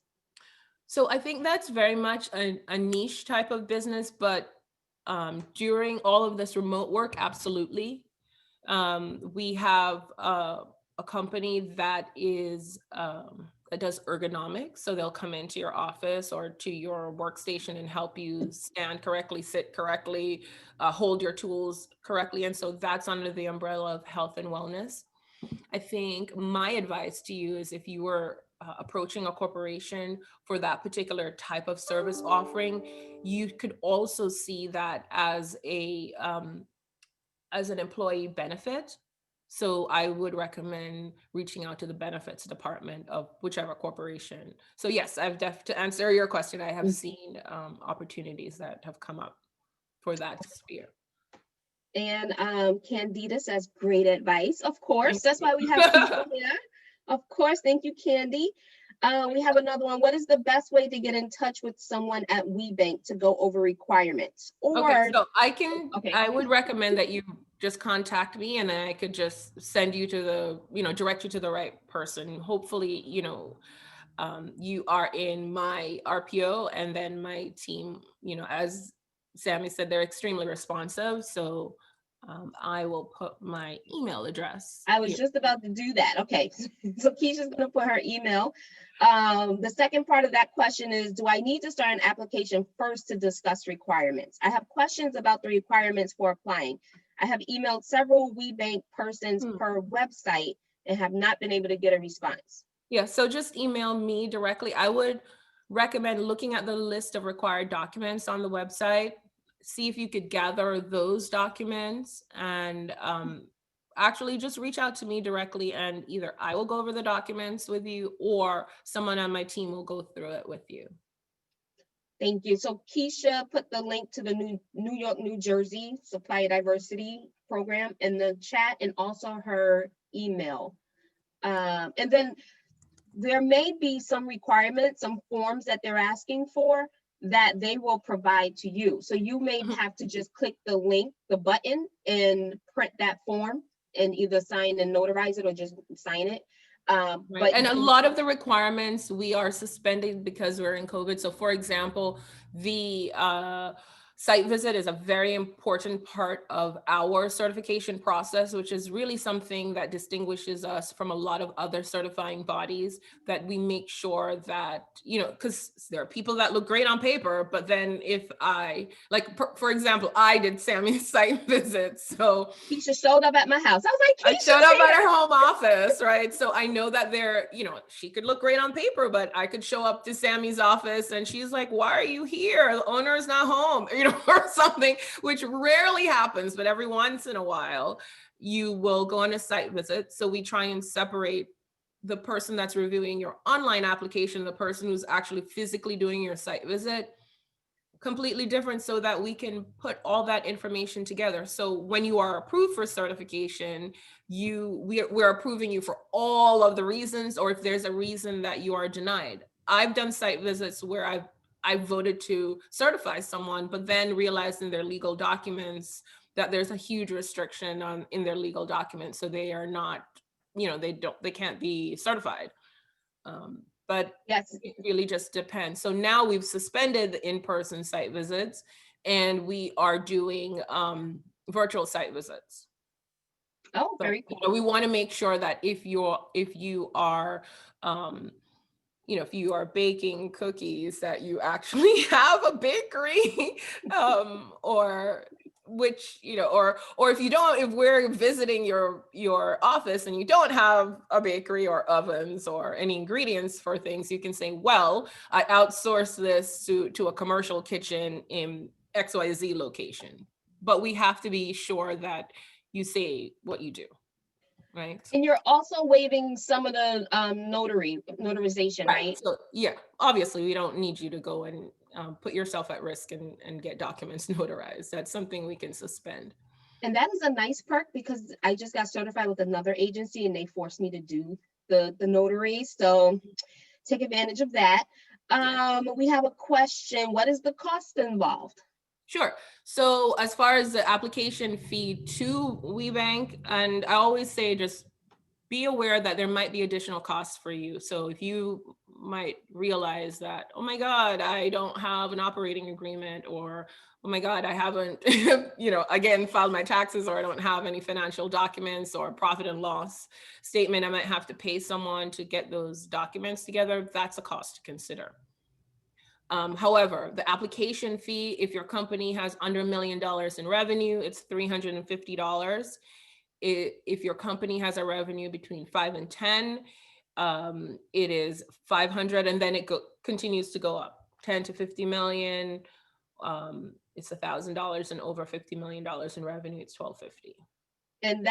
So I think that's very much a niche type of business, but during all of this remote work, absolutely. We have a company that is that does ergonomics. So they'll come into your office or to your workstation and help you stand correctly, sit correctly, hold your tools correctly. And so that's under the umbrella of health and wellness. I think my advice to you is if you were approaching a corporation for that particular type of service offering, you could also see that as as an employee benefit. So I would recommend reaching out to the benefits department of whichever corporation. So yes, to answer your question, I have seen opportunities that have come up for that sphere. And Candida says, great advice. Of course, that's why we have people here. Of course, thank you, Candy. We have another one. What is the best way to get in touch with someone at WeBank to go over requirements? Or okay, so I would recommend that you just contact me and then I could just send you to the, direct you to the right person. Hopefully, you are in my RPO, and then my team, as Sammy said, they're extremely responsive. So I will put my email address. I was just about to do that. Okay, so Keisha's going to put her email. The second part of that question is, do I need to start an application first to discuss requirements? I have questions about the requirements for applying. I have emailed several WeBank persons per website and have not been able to get a response. Yeah, so just email me directly. I would recommend looking at the list of required documents on the website, see if you could gather those documents, and actually just reach out to me directly, and either I will go over the documents with you or someone on my team will go through it with you. Thank you. So Keisha put the link to the New York, New Jersey Supply Diversity Program in the chat, and also her email. And then there may be some requirements, some forms that they're asking for that they will provide to you. So you may have to just click the link, the button, and print that form and either sign and notarize it or just sign it. Right. And a lot of the requirements we are suspending because we're in COVID. So for example, the site visit is a very important part of our certification process, which is really something that distinguishes us from a lot of other certifying bodies, that we make sure that, because there are people that look great on paper, but then if for example, I did Sammy's site visit. So Keisha showed up at my house. I was like, I showed up at her home office, right? So I know that she could look great on paper, but I could show up to Sammy's office and she's like, why are you here? The owner is not home, or something, which rarely happens, but every once in a while you will go on a site visit. So we try and separate the person that's reviewing your online application, the person who's actually physically doing your site visit, completely different, so that we can put all that information together. So when you are approved for certification, we're approving you for all of the reasons, or if there's a reason that you are denied. I've done site visits where I've voted to certify someone, but then realized in their legal documents that there's a huge restriction in their legal documents. So they are not, they can't be certified. But yes, it really just depends. So now we've suspended the in-person site visits and we are doing virtual site visits. Oh, very cool. We want to make sure that if you are if you are baking cookies, that you actually have a bakery, or if we're visiting your office and you don't have a bakery or ovens or any ingredients for things, you can say, well, I outsource this to a commercial kitchen in XYZ location. But we have to be sure that you say what you do. Right. And you're also waiving some of the notarization, right? So yeah, obviously we don't need you to go and put yourself at risk and get documents notarized. That's something we can suspend. And that is a nice perk, because I just got certified with another agency and they forced me to do the notary. So take advantage of that. We have a question. What is the cost involved? Sure. So as far as the application fee to WeBank, and I always say just be aware that there might be additional costs for you. So if you might realize that, oh my God, I don't have an operating agreement, or oh my God, I haven't, again, filed my taxes, or I don't have any financial documents or profit and loss statement. I might have to pay someone to get those documents together. That's a cost to consider. However, the application fee, if your company has under $1 million in revenue, it's $350. If your company has a revenue between 5 and 10, it is 500, and then it continues to go up. 10 to 50 million, it's $1,000, and over $50 million in revenue, it's $1,250. And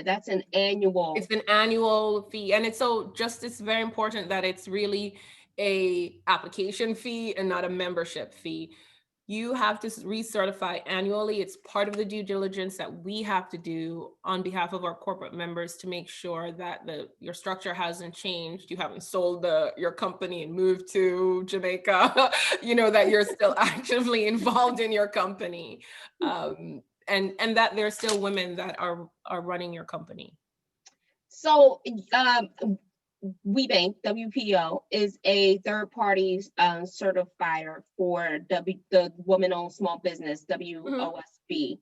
that's an annual. It's an annual fee, and it's very important that it's really a application fee and not a membership fee. You have to recertify annually. It's part of the due diligence that we have to do on behalf of our corporate members to make sure that your structure hasn't changed. You haven't sold your company and moved to Jamaica, that you're still actively involved in your company. And that there's still women that are running your company. So WPEO is a third-party certifier for the Women-Owned Small Business, WOSB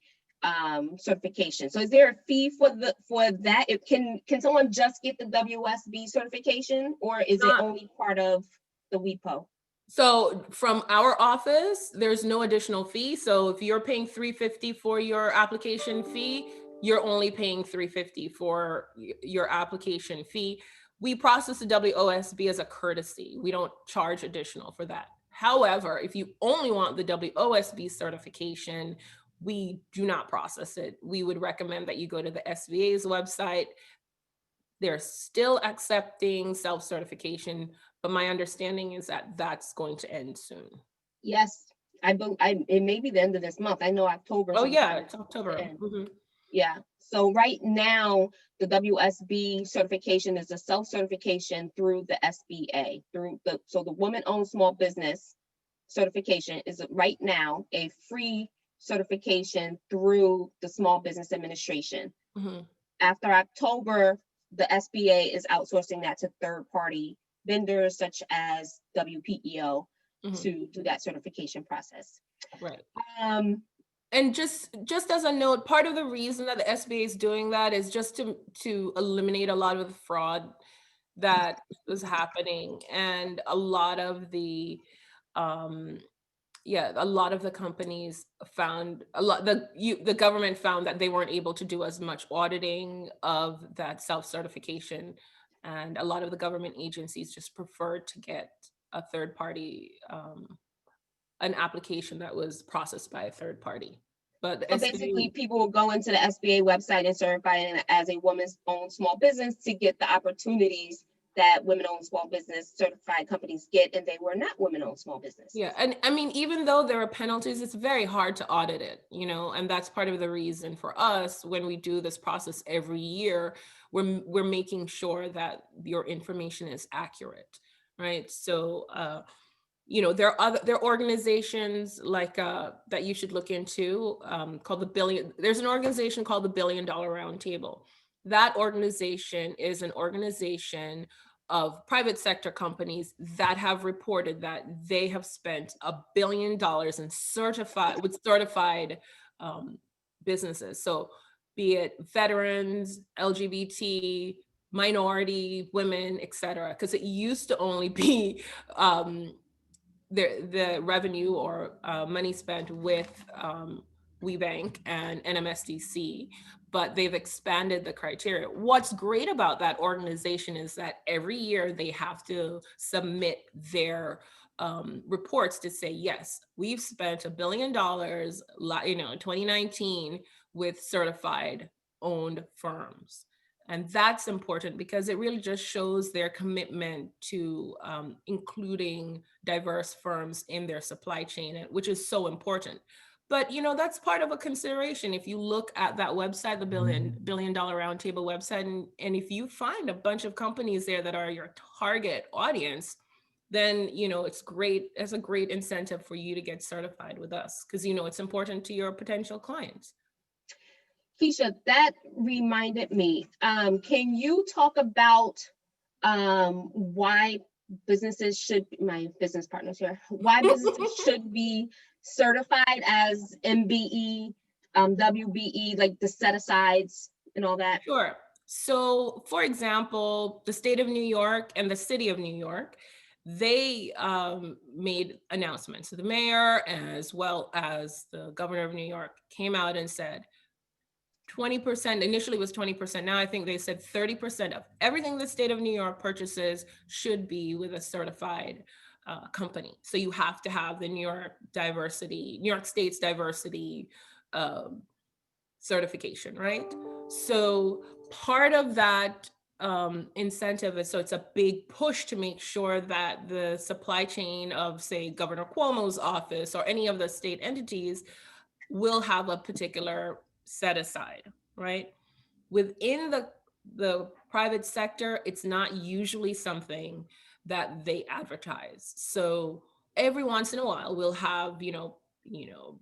certification. So is there a fee for that? Can someone just get the WSB certification, or is it only part of the WPEO? So from our office, there's no additional fee. So if you're paying $350 for your application fee, you're only paying $350 for your application fee. We process the WOSB as a courtesy. We don't charge additional for that. However, if you only want the WOSB certification, we do not process it. We would recommend that you go to the SBA's website. They're still accepting self-certification, but my understanding is that that's going to end soon. Yes, it may be the end of this month. I know October. Oh yeah, it's October. Mm-hmm. Yeah. So right now, the WSB certification is a self-certification through the SBA. So the Women-Owned Small Business certification is right now a free certification through the Small Business Administration. Mm-hmm. After October, the SBA is outsourcing that to third-party vendors such as WPEO to do that certification process. Right. And just as a note, part of the reason that the SBA is doing that is just to eliminate a lot of the fraud that was happening, and a lot of the companies found the government found that they weren't able to do as much auditing of that self-certification, and a lot of the government agencies just preferred to get a third party, an application that was processed by a third party. But so basically, people will go into the SBA website and certify it as a woman's owned small business to get the opportunities that women-owned small business certified companies get, and they were not women-owned small business. Yeah, and I mean, even though there are penalties, it's very hard to audit it, and that's part of the reason for us when we do this process every year, we're making sure that your information is accurate, right? So, there are organizations like that you should look into called there's an organization called the $1 Billion Roundtable. That organization is an organization of private sector companies that have reported that they have spent $1 billion in certified businesses. So be it veterans, LGBT, minority, women, et cetera, because it used to only be the revenue or money spent with WeBank and NMSDC, but they've expanded the criteria. What's great about that organization is that every year they have to submit their reports to say, yes, we've spent $1 billion, in 2019 with certified owned firms. And that's important because it really just shows their commitment to including diverse firms in their supply chain, which is so important. But, that's part of a consideration. If you look at that website, the $1 Billion Roundtable website, and if you find a bunch of companies there that are your target audience, then, it's great. It's a great incentive for you to get certified with us because, it's important to your potential clients. Keisha, that reminded me, can you talk about why businesses should, my business partners here, why businesses should be certified as MBE, WBE, like the set asides and all that? Sure. So, for example, the state of New York and the city of New York, they made announcements. So the mayor, as well as the governor of New York, came out and said 20%, initially was 20%. Now I think they said 30% of everything the state of New York purchases should be with a certified company. So you have to have the New York State's diversity certification, right? So part of that incentive is, so it's a big push to make sure that the supply chain of, say, Governor Cuomo's office or any of the state entities will have a particular set aside, right? Within the private sector, it's not usually something that they advertise. So every once in a while, we'll have,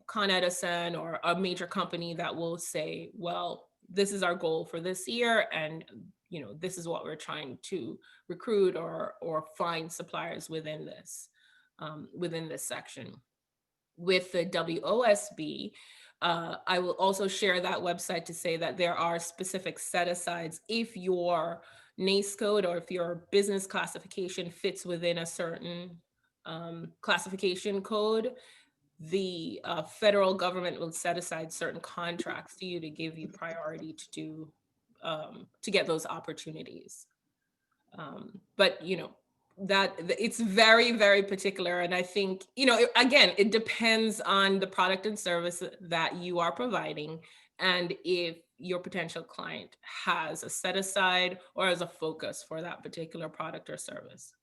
Con Edison or a major company that will say, well, this is our goal for this year, and this is what we're trying to recruit or find suppliers within this section. With the WOSB, I will also share that website to say that there are specific set-asides if your NACE code or if your business classification fits within a certain classification code. The federal government will set aside certain contracts to you to give you priority to get those opportunities. But that it's very, very particular. And I think, again, it depends on the product and service that you are providing, and if your potential client has a set aside or has a focus for that particular product or service.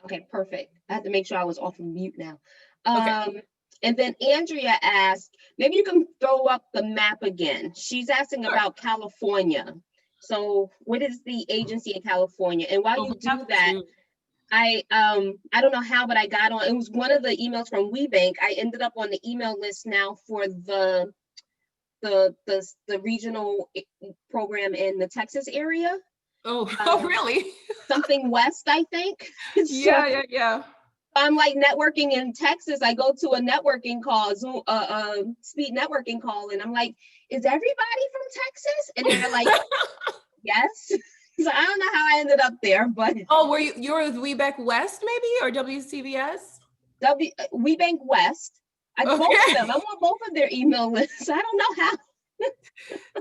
Okay, perfect. I had to make sure I was off of mute now. Okay. And then Andrea asked, maybe you can throw up the map again. She's asking about California. So what is the agency in California? And while you do that, I don't know how, but I got on, it was one of the emails from WeBank. I ended up on the email list now for the regional program in the Texas area. Oh, really? Something West, I think. Yeah. I'm like networking in Texas. I go to a networking call, Zoom, speed networking call, and I'm like, is everybody from Texas? And they're like, yes. So I don't know how I ended up there, but you were with WeBank West maybe, or WCBS? WeBank West. Both of them. I'm on both of their email lists. I don't know how.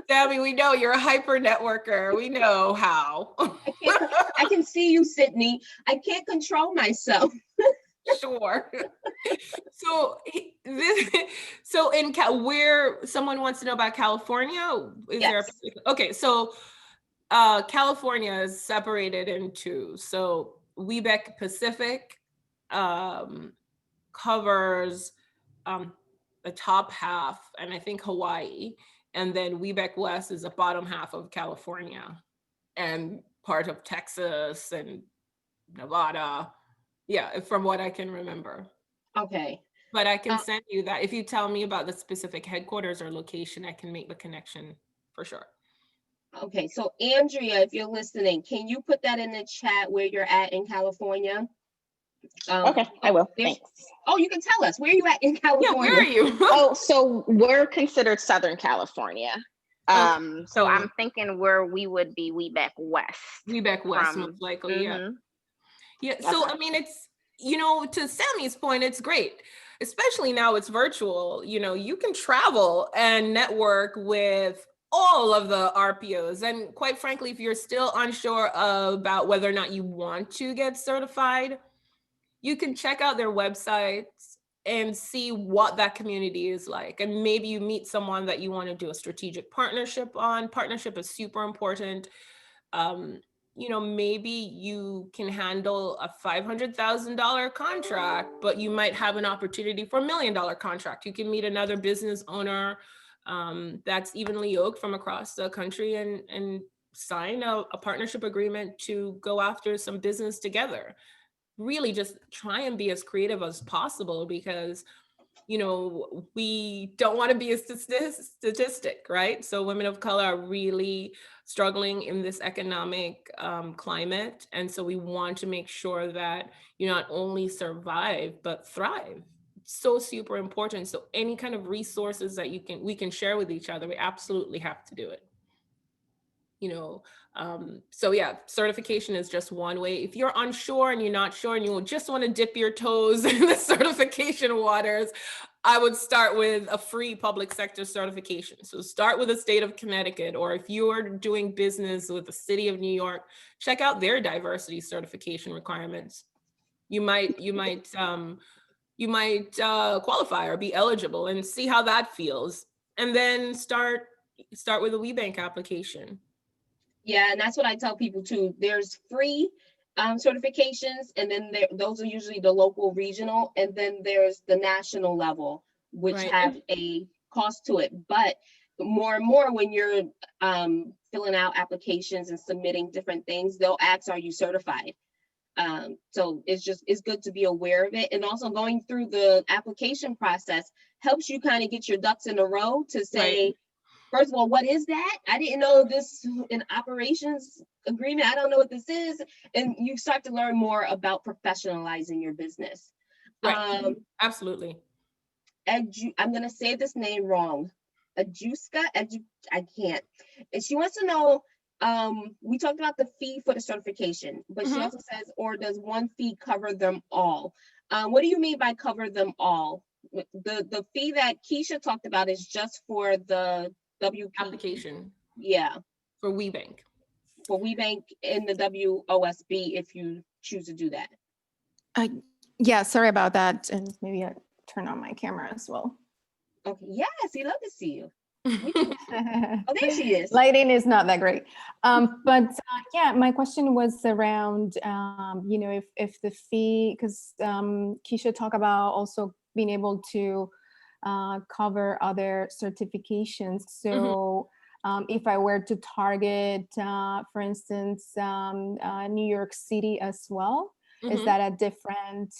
Debbie, we know you're a hyper networker. We know how. I can see you, Sydney. I can't control myself. Sure. So where someone wants to know about California, okay, so California is separated into, so WeBank Pacific covers the top half, and I think Hawaii, and then WeBank West is the bottom half of California and part of Texas and Nevada. Yeah, from what I can remember. Okay. But I can send you that. If you tell me about the specific headquarters or location, I can make the connection for sure. Okay, so Andrea, if you're listening, can you put that in the chat where you're at in California? Okay, I will. Thanks. Oh, you can tell us. Where are you at in California? Yeah, where are you? So we're considered Southern California. So I'm thinking where we would be WeBank West. WeBank West, most likely, yeah. Yeah, so I mean, it's, to Sammy's point, it's great, especially now it's virtual. You can travel and network with all of the RPOs. And quite frankly, if you're still unsure about whether or not you want to get certified, you can check out their websites and see what that community is like. And maybe you meet someone that you want to do a strategic partnership on. Partnership is super important. Maybe you can handle a $500,000 contract, but you might have an opportunity for $1 million contract. You can meet another business owner that's evenly yoked from across the country and sign a partnership agreement to go after some business together. Really just try and be as creative as possible, because we don't want to be a statistic, right? So women of color are really struggling in this economic climate. And so we want to make sure that you not only survive, but thrive. So super important. So any kind of resources that we can share with each other, we absolutely have to do it. So yeah, certification is just one way. If you're unsure and you're not sure and you just want to dip your toes in the certification waters, I would start with a free public sector certification. So start with the state of Connecticut, or if you're doing business with the city of New York, check out their diversity certification requirements. You might qualify or be eligible, and see how that feels. And then start with a WeBank application. Yeah, and that's what I tell people too. There's free certifications, and then those are usually the local, regional, and then there's the national level, which have a cost to it. But more and more, when you're filling out applications and submitting different things, they'll ask, "Are you certified?" So it's good to be aware of it, and also going through the application process helps you kind of get your ducks in a row to say. First of all, what is that? I didn't know this in operations agreement. I don't know what this is. And you start to learn more about professionalizing your business. Right. Absolutely. I'm going to say this name wrong. Ajuska, I can't. And she wants to know, we talked about the fee for the certification, but she also says, or does one fee cover them all? What do you mean by cover them all? The fee that Keisha talked about is just for the WP application. Yeah. For WeBank. For WeBank in the WOSB, if you choose to do that. Yeah, sorry about that. And maybe I turn on my camera as well. Okay. Yes, we love to see you. Oh, there she is. Lighting is not that great. But yeah, my question was around, if the fee, because Keisha talked about also being able to cover other certifications. So if I were to target, for instance, New York City as well, is that a different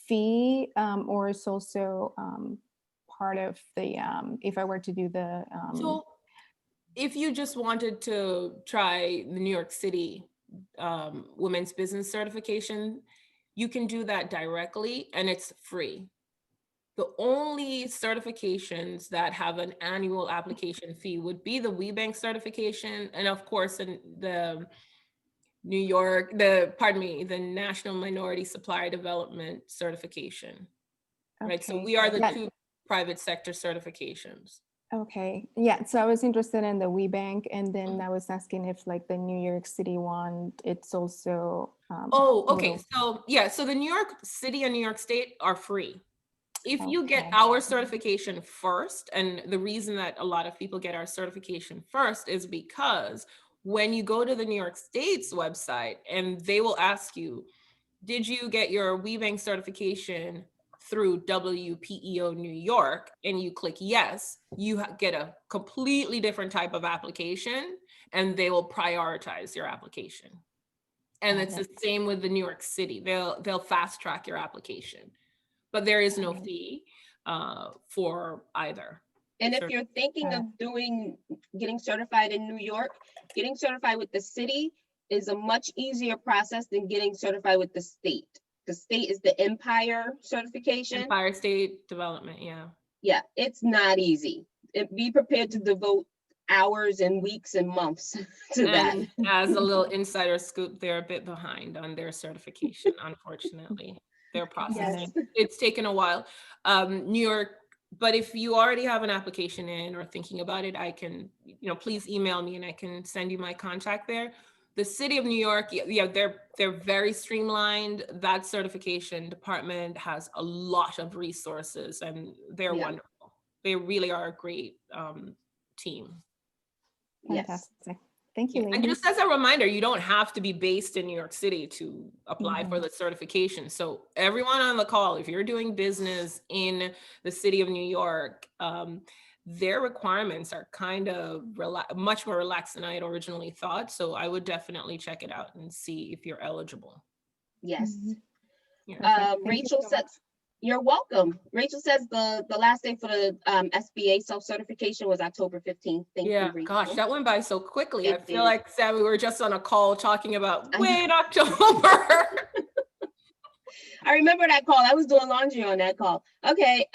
fee, or is also part of the, if I were to do the... So if you just wanted to try the New York City women's business certification, you can do that directly and it's free. The only certifications that have an annual application fee would be the WeBank certification, and of course, the the National Minority Supplier Development certification. Okay. Right. So we are the two private sector certifications. Okay. Yeah. So I was interested in the WeBank, and then I was asking if like the New York City one, it's also. Okay. So yeah. So the New York City and New York State are free. If you get our certification first, and the reason that a lot of people get our certification first is because when you go to the New York State's website and they will ask you, did you get your WeBank certification through WPEO New York? And you click yes, you get a completely different type of application, and they will prioritize your application. And it's the same with the New York City. They'll fast track your application. But there is no fee for either. And if you're thinking of getting certified in New York, getting certified with the city is a much easier process than getting certified with the state. The state is the Empire certification. Empire State Development, yeah. Yeah, it's not easy. Be prepared to devote hours and weeks and months to that. As a little insider scoop, they're a bit behind on their certification, unfortunately. Their processing. Yes. It's taken a while. New York, but if you already have an application in or thinking about it, I can, please email me and I can send you my contact there. The city of New York, yeah, they're very streamlined. That certification department has a lot of resources and they're wonderful. They really are a great team. Fantastic. Yes. Thank you, ladies. And just as a reminder, you don't have to be based in New York City to apply for the certification. So everyone on the call, if you're doing business in the city of New York, their requirements are kind of much more relaxed than I had originally thought. So I would definitely check it out and see if you're eligible. Yes. Yeah. Rachel says, You're welcome. Rachel says the last day for the SBA self-certification was October 15th. Thank you, Yeah, Rachel. gosh, that went by so quickly. I It feel did. like, Sam, we were just on a call talking about, I know. wait, October. I remember that call. I was doing laundry on that call. Okay.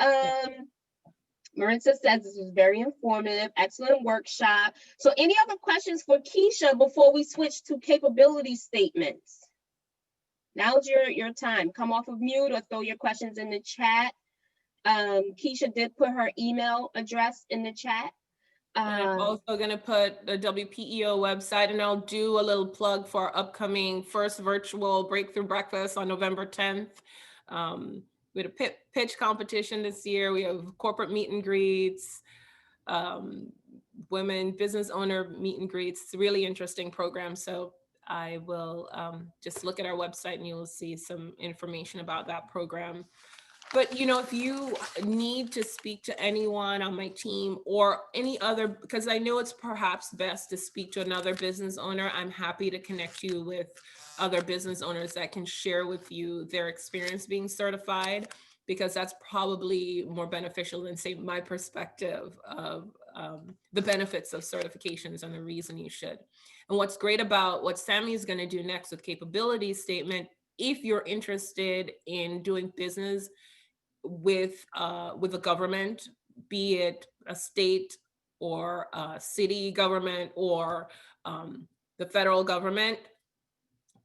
Marissa says this was very informative, excellent workshop. So any other questions for Keisha before we switch to capability statements? Now's your time. Come off of mute or throw your questions in the chat. Keisha did put her email address in the chat. And I'm also going to put the WPEO website, and I'll do a little plug for our upcoming first virtual breakthrough breakfast on November 10th. We had a pitch competition this year. We have corporate meet and greets, women business owner meet and greets. It's a really interesting program. So I will just look at our website and you'll see some information about that program. But, you know, if you need to speak to anyone on my team or any other, because I know it's perhaps best to speak to another business owner, I'm happy to connect you with other business owners that can share with you their experience being certified, because that's probably more beneficial than, say, my perspective of the benefits of certifications and the reason you should. And what's great about what Sammy is going to do next with capability statement, if you're interested in doing business with the government, be it a state or a city government or the federal government,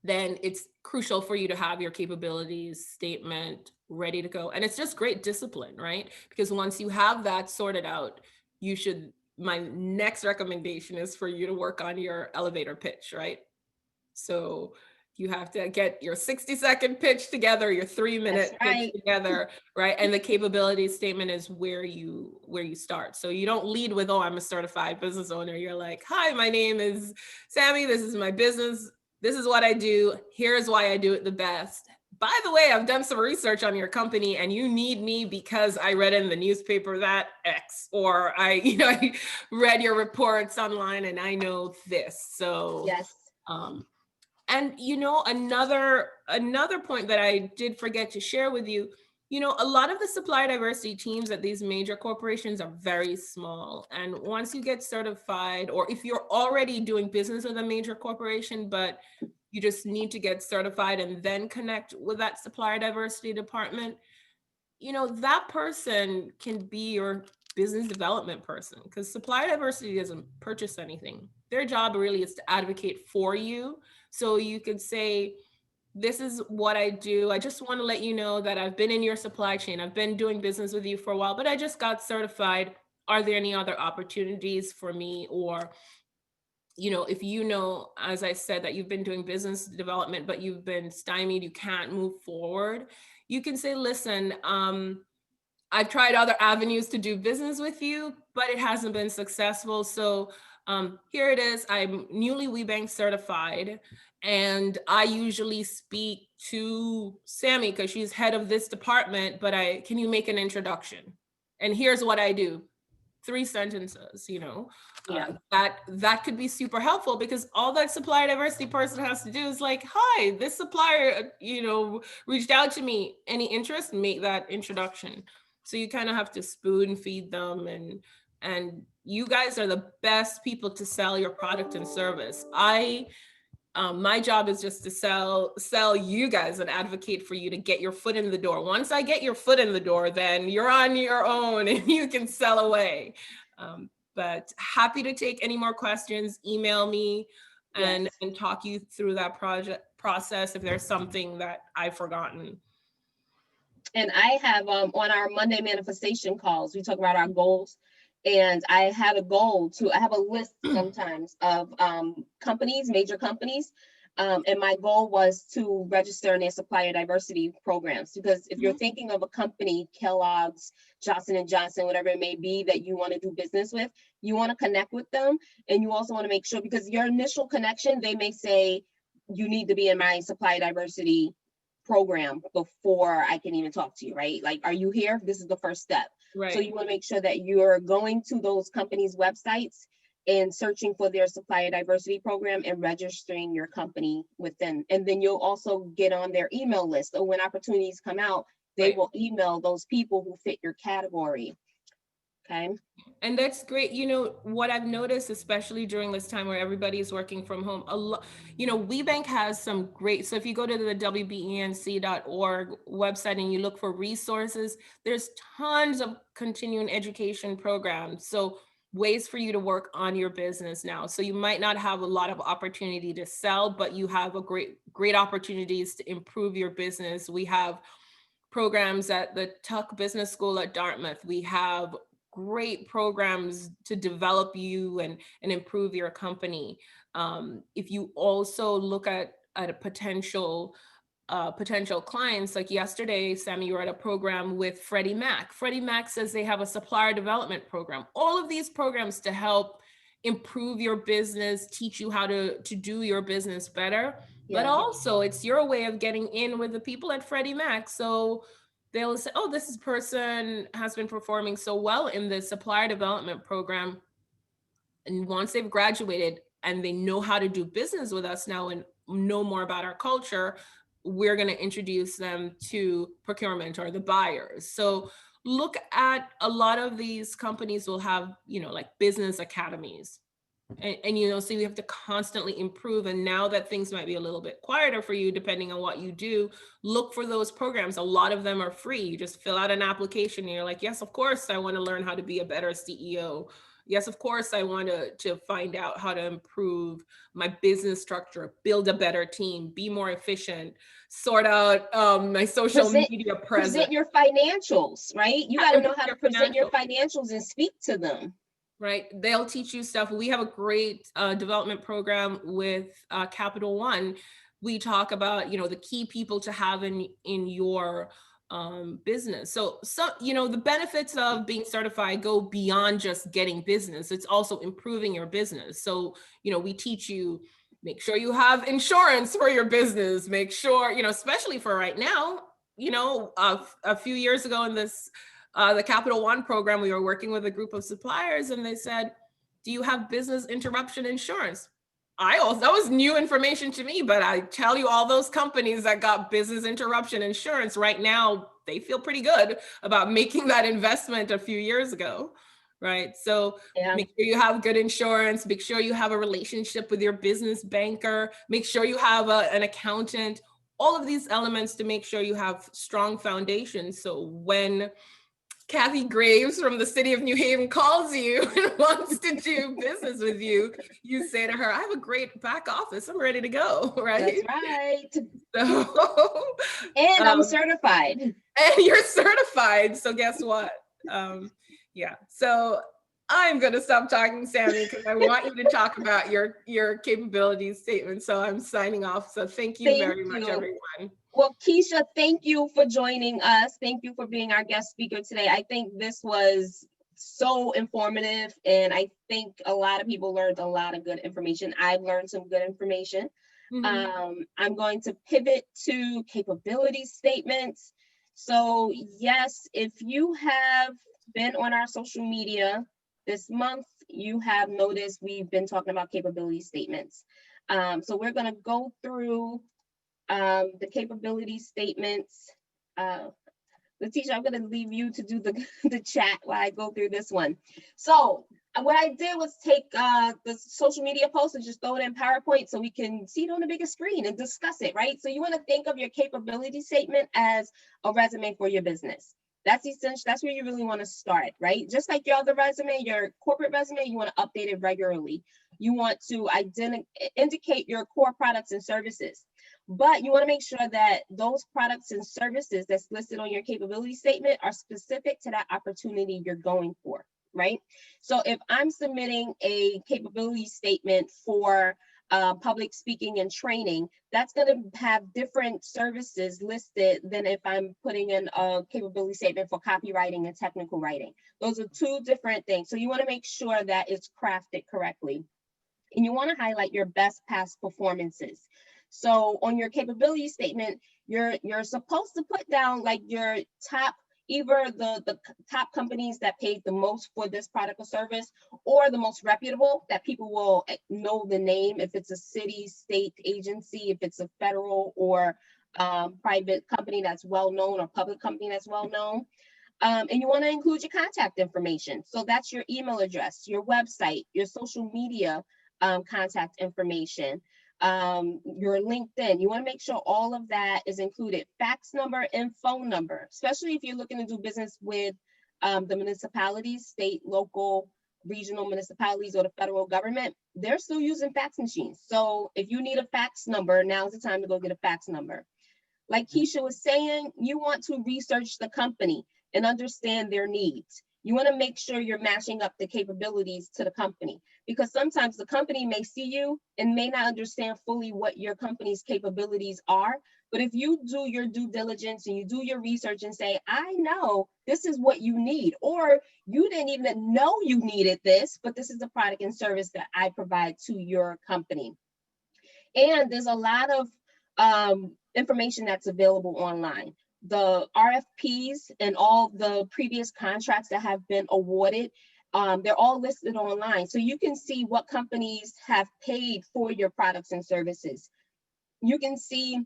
then it's crucial for you to have your capabilities statement ready to go. And it's just great discipline, right? Because once you have that sorted out, you should, my next recommendation is for you to work on your elevator pitch, right? So you have to get your 60-second pitch together, your 3-minute pitch together, right? And the capability statement is where you start. So you don't lead with, oh, I'm a certified business owner. You're like, hi, my name is Sammy. This is my business. This is what I do. Here's why I do it the best. By the way, I've done some research on your company and you need me because I read in the newspaper that X, or I read your reports online and I know this. So yes. And another point that I did forget to share with you, a lot of the supplier diversity teams at these major corporations are very small. And once you get certified, or if you're already doing business with a major corporation, but you just need to get certified and then connect with that supplier diversity department, that person can be your business development person, because supplier diversity doesn't purchase anything. Their job really is to advocate for you. So you could say, this is what I do. I just want to let you know that I've been in your supply chain. I've been doing business with you for a while, but I just got certified. Are there any other opportunities for me? Or, if as I said, that you've been doing business development, but you've been stymied, you can't move forward, you can say, listen, I've tried other avenues to do business with you, but it hasn't been successful. So here it is. I'm newly WeBank certified, and I usually speak to Sammy because she's head of this department, but can you make an introduction? And here's what I do. 3 sentences, that could be super helpful, because all that supplier diversity person has to do is like, hi, this supplier, reached out to me. Any interest? Make that introduction. So you kind of have to spoon feed them, and you guys are the best people to sell your product and service. My job is just to sell you guys and advocate for you to get your foot in the door. Once I get your foot in the door, then you're on your own and you can sell away. But happy to take any more questions. Email me and talk you through that process if there's something that I've forgotten. And I have on our Monday manifestation calls, we talk about our goals. And I have a list sometimes of companies, major companies. And my goal was to register in their supplier diversity programs, because if you're thinking of a company, Kellogg's, Johnson & Johnson, whatever it may be that you want to do business with, you want to connect with them. And you also want to make sure, because your initial connection, they may say, you need to be in my supplier diversity program before I can even talk to you, right? Like, are you here? This is the first step. Right. So you want to make sure that you're going to those companies' websites and searching for their supplier diversity program and registering your company with them. And then you'll also get on their email list. So when opportunities come out, they Right. will email those people who fit your category. Okay. And that's great. You know, what I've noticed, especially during this time where everybody is working from home, a lot, you know, WeBank has some great, so if you go to the WBENC.org website and you look for resources, there's tons of continuing education programs. So ways for you to work on your business now. So you might not have a lot of opportunity to sell, but you have a great opportunities to improve your business. We have programs at the Tuck Business School at Dartmouth. We have great programs to develop you and improve your company. If you also look at a potential clients, like yesterday, Sammy, you were at a program with Freddie Mac. Freddie Mac says they have a supplier development program. All of these programs to help improve your business, teach you how to do your business better. But also it's your way of getting in with the people at Freddie Mac. So they'll say, oh, this person has been performing so well in the supplier development program. And once they've graduated and they know how to do business with us now and know more about our culture, we're going to introduce them to procurement or the buyers. So look at a lot of these companies will have, you know, like business academies. And you know, so you have to constantly improve. And now that things might be a little bit quieter for you, depending on what you do, look for those programs. A lot of them are free. You just fill out an application and you're like, yes, of course, I want to learn how to be a better CEO. Yes, of course, I want to find out how to improve my business structure, build a better team, be more efficient, sort out my social media presence. Present your financials, right? You got to know how to present your financials and speak to them. Right. They'll teach you stuff. We have a great development program with Capital One. We talk about, you know, the key people to have in your business. So, you know, the benefits of being certified go beyond just getting business. It's also improving your business. So, you know, we teach you, make sure you have insurance for your business, make sure, you know, especially for right now, you know, a few years ago in this the Capital One program, we were working with a group of suppliers and they said, do you have business interruption insurance? That was new information to me, but I tell you, all those companies that got business interruption insurance right now, they feel pretty good about making that investment a few years ago, right? So make sure you have good insurance, make sure you have a relationship with your business banker, make sure you have an accountant, all of these elements to make sure you have strong foundations. So when Kathy Graves from the city of New Haven calls you and wants to do business with you, you say to her, I have a great back office. I'm ready to go, right? That's right. So, and I'm certified. And you're certified. So guess what? Yeah. So I'm going to stop talking, Sammy, because I want you to talk about your capabilities statement. So I'm signing off. So thank you very much, everyone. Well, Keisha, thank you for joining us. Thank you for being our guest speaker today. I think this was so informative, and I think a lot of people learned a lot of good information. I've learned some good information. Mm-hmm. I'm going to pivot to capability statements. So yes, if you have been on our social media this month, you have noticed we've been talking about capability statements. So we're going to go through the capability statements. Letitia, I'm going to leave you to do the chat while I go through this one. So what I did was take the social media post and just throw it in PowerPoint so we can see it on the biggest screen and discuss it, right? So you want to think of your capability statement as a resume for your business. That's essential. That's where you really want to start, right? Just like your other resume, your corporate resume, you want to update it regularly. You want to indicate your core products and services. But you want to make sure that those products and services that's listed on your capability statement are specific to that opportunity you're going for, right? So if I'm submitting a capability statement for public speaking and training, that's going to have different services listed than if I'm putting in a capability statement for copywriting and technical writing. Those are two different things. So you want to make sure that it's crafted correctly. And you want to highlight your best past performances. So on your capability statement, you're supposed to put down like your top, either the top companies that paid the most for this product or service, or the most reputable that people will know the name, if it's a city, state agency, if it's a federal or private company that's well known or public company that's well known. And you want to include your contact information. So that's your email address, your website, your social media contact information, your LinkedIn. You want to make sure all of that is included. Fax number and phone number, especially if you're looking to do business with the municipalities, state, local, regional municipalities, or the federal government. They're still using fax machines. So if you need a fax number, now's the time to go get a fax number. Like Keisha was saying, you want to research the company and understand their needs. You want to make sure you're matching up the capabilities to the company, because sometimes the company may see you and may not understand fully what your company's capabilities are. But if you do your due diligence and you do your research and say, I know this is what you need, or you didn't even know you needed this, but this is the product and service that I provide to your company. And there's a lot of information that's available online. The RFPs and all the previous contracts that have been awarded, they're all listed online. So you can see what companies have paid for your products and services. You can see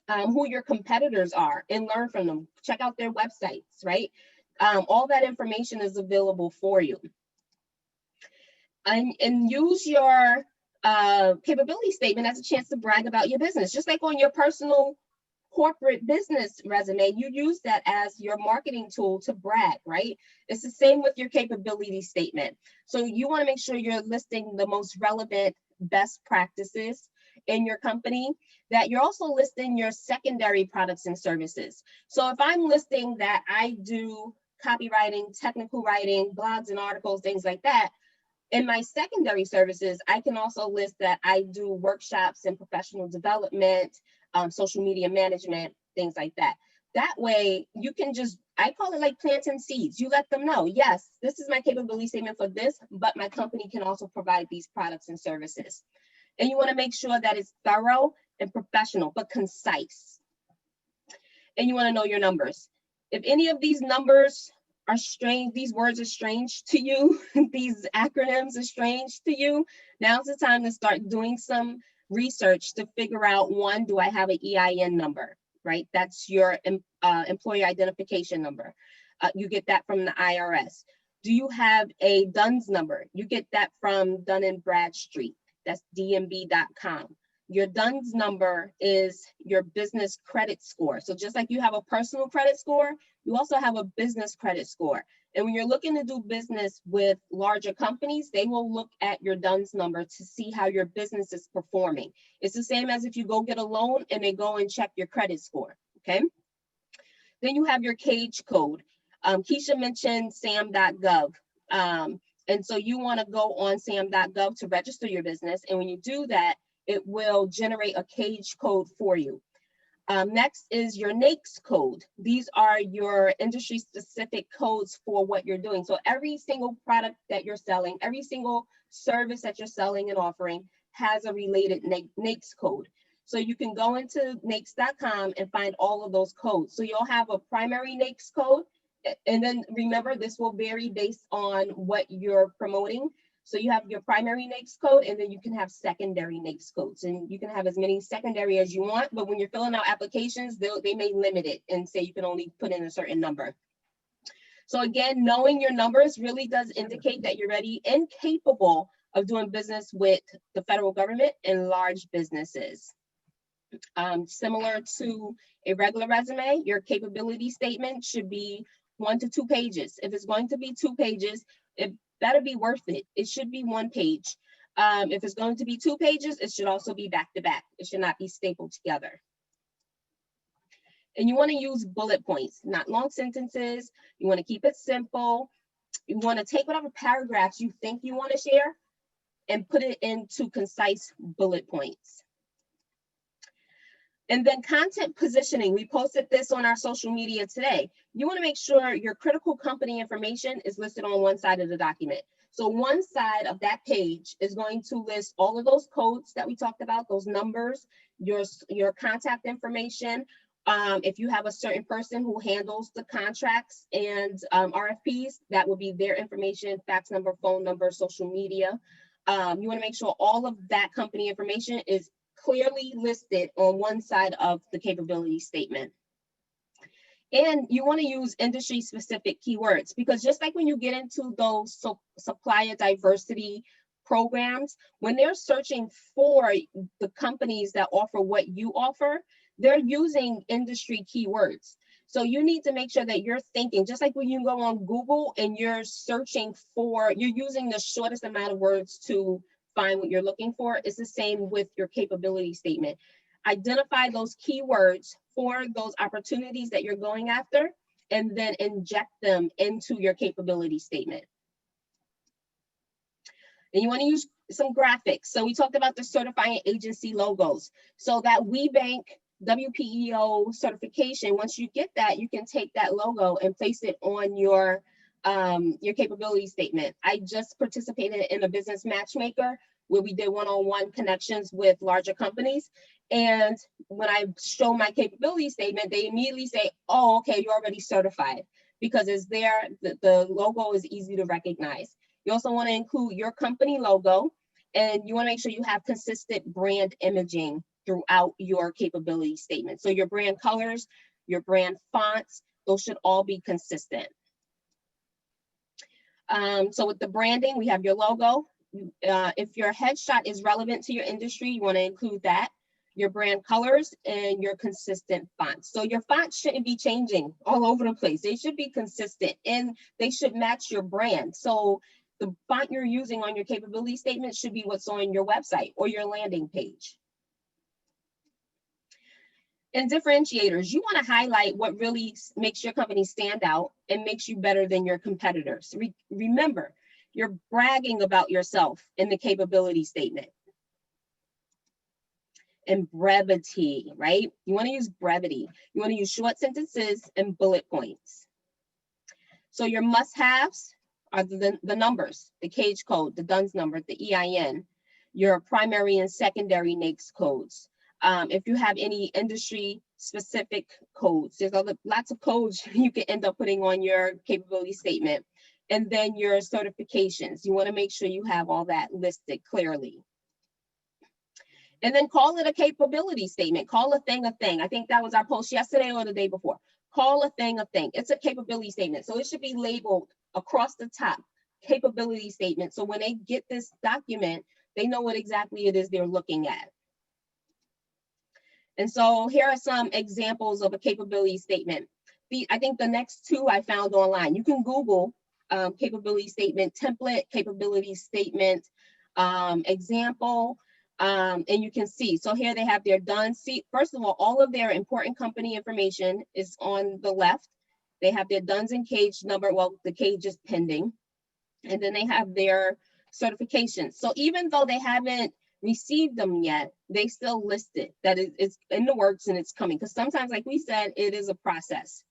who your competitors are and learn from them. Check out their websites, right? All that information is available for you. And use your capability statement as a chance to brag about your business. Just like on your personal corporate business resume, you use that as your marketing tool to brag, right? It's the same with your capability statement. So you want to make sure you're listing the most relevant best practices in your company, that you're also listing your secondary products and services. So if I'm listing that I do copywriting, technical writing, blogs and articles, things like that, in my secondary services, I can also list that I do workshops and professional development, social media management, things like that. That way you can just, I call it like planting seeds. You let them know, yes, this is my capability statement for this, but my company can also provide these products and services. And you want to make sure that it's thorough and professional, but concise. And you want to know your numbers. If any of these numbers are strange, these words are strange to you, these acronyms are strange to you, now's the time to start doing some research to figure out, one, do I have an EIN number, right? That's your employee identification number. You get that from the IRS. Do you have a DUNS number? You get that from Dun & Bradstreet. That's dnb.com. Your DUNS number is your business credit score. So just like you have a personal credit score, you also have a business credit score. And when you're looking to do business with larger companies, they will look at your DUNS number to see how your business is performing. It's the same as if you go get a loan and they go and check your credit score, okay? Then you have your CAGE code. Keisha mentioned sam.gov. And so you want to go on sam.gov to register your business. And when you do that, it will generate a CAGE code for you. Next is your NAICS code. These are your industry specific codes for what you're doing. So every single product that you're selling, every single service that you're selling and offering has a related NAICS code. So you can go into NAICS.com and find all of those codes. So you'll have a primary NAICS code. And then remember, this will vary based on what you're promoting. So you have your primary NAICS code, and then you can have secondary NAICS codes. And you can have as many secondary as you want, but when you're filling out applications, they may limit it and say you can only put in a certain number. So again, knowing your numbers really does indicate that you're ready and capable of doing business with the federal government and large businesses. Similar to a regular resume, your capability statement should be 1 to 2 pages. If it's going to be 2 pages, it better be worth it. It should be 1 page. If it's going to be 2 pages, it should also be back to back. It should not be stapled together. And you want to use bullet points, not long sentences. You want to keep it simple. You want to take whatever paragraphs you think you want to share and put it into concise bullet points. And then content positioning, we posted this on our social media today. You want to make sure your critical company information is listed on one side of the document. So one side of that page is going to list all of those codes that we talked about, those numbers, your contact information. If you have a certain person who handles the contracts and RFPs, that will be their information, fax number, phone number, social media. You want to make sure all of that company information is clearly listed on one side of the capability statement. And you want to use industry specific keywords, because just like when you get into those supplier diversity programs, when they're searching for the companies that offer what you offer, they're using industry keywords. So you need to make sure that you're thinking, just like when you go on Google and you're searching for, you're using the shortest amount of words to find what you're looking for. It's the same with your capability statement. Identify those keywords for those opportunities that you're going after, and then inject them into your capability statement. And you want to use some graphics. So we talked about the certifying agency logos. So that WeBank WPEO certification, once you get that, you can take that logo and place it on your capability statement. I just participated in a business matchmaker where we did one-on-one connections with larger companies. And when I show my capability statement, they immediately say, oh, okay, you're already certified, because it's there, the logo is easy to recognize. You also want to include your company logo, and you want to make sure you have consistent brand imaging throughout your capability statement. So your brand colors, your brand fonts, those should all be consistent. So with the branding, we have your logo. If your headshot is relevant to your industry, you want to include that, your brand colors, and your consistent fonts. So your fonts shouldn't be changing all over the place. They should be consistent and they should match your brand. So the font you're using on your capability statement should be what's on your website or your landing page. And differentiators, you want to highlight what really makes your company stand out and makes you better than your competitors. Remember, you're bragging about yourself in the capability statement. And brevity, right? You want to use brevity. You want to use short sentences and bullet points. So your must-haves are the numbers, the cage code, the DUNS number, the EIN, your primary and secondary NAICS codes. If you have any industry specific codes, there's lots of codes you can end up putting on your capability statement. And then your certifications, you want to make sure you have all that listed clearly. And then call it a capability statement. Call a thing a thing. I think that was our post yesterday or the day before. Call a thing a thing. It's a capability statement. So it should be labeled across the top, capability statement. So when they get this document, they know what exactly it is they're looking at. And so here are some examples of a capability statement. I think the next two I found online. You can Google capability statement template, capability statement example, and you can see. So here they have their done. See, first of all of their important company information is on the left. They have their DUNS and cage number. Well, the cage is pending. And then they have their certifications. So even though they haven't received them yet, they still list it, that it's in the works and it's coming. Because sometimes, like we said, it is a process.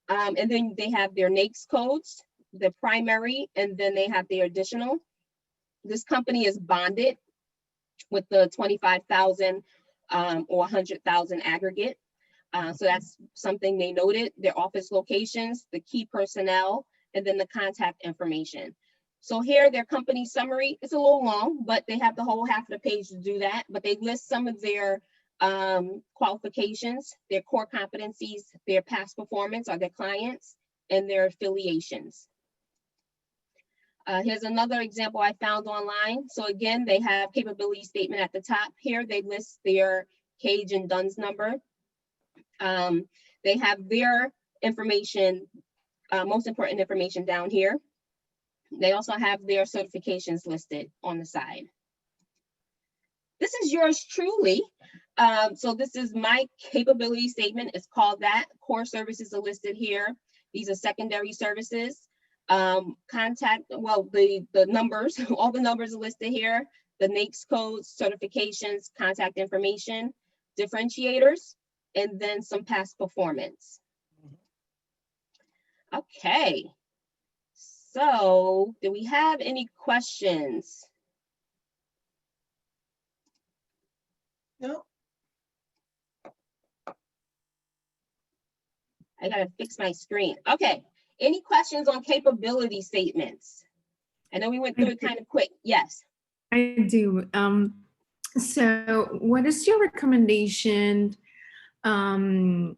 And then they have their NAICS codes, the primary, and then they have their additional. This company is bonded with the 25,000 or 100,000 aggregate. So that's something they noted, their office locations, the key personnel, and then the contact information. So here, their company summary, it's a little long, but they have the whole half of the page to do that. But they list some of their qualifications, their core competencies, their past performance, or their clients, and their affiliations. Here's another example I found online. So again, they have capability statement at the top here. They list their cage and DUNS number. They have their information, most important information down here. They also have their certifications listed on the side. This is yours truly. So this is my capability statement. It's called that. Core services are listed here. These are secondary services. Contact, well, the numbers, all the numbers are listed here. The NAICS codes, certifications, contact information, differentiators, and then some past performance. Okay. So, do we have any questions? No. I gotta fix my screen. Okay, any questions on capability statements? I know we went through it kind of quick. Yes. I do. So what is your recommendation in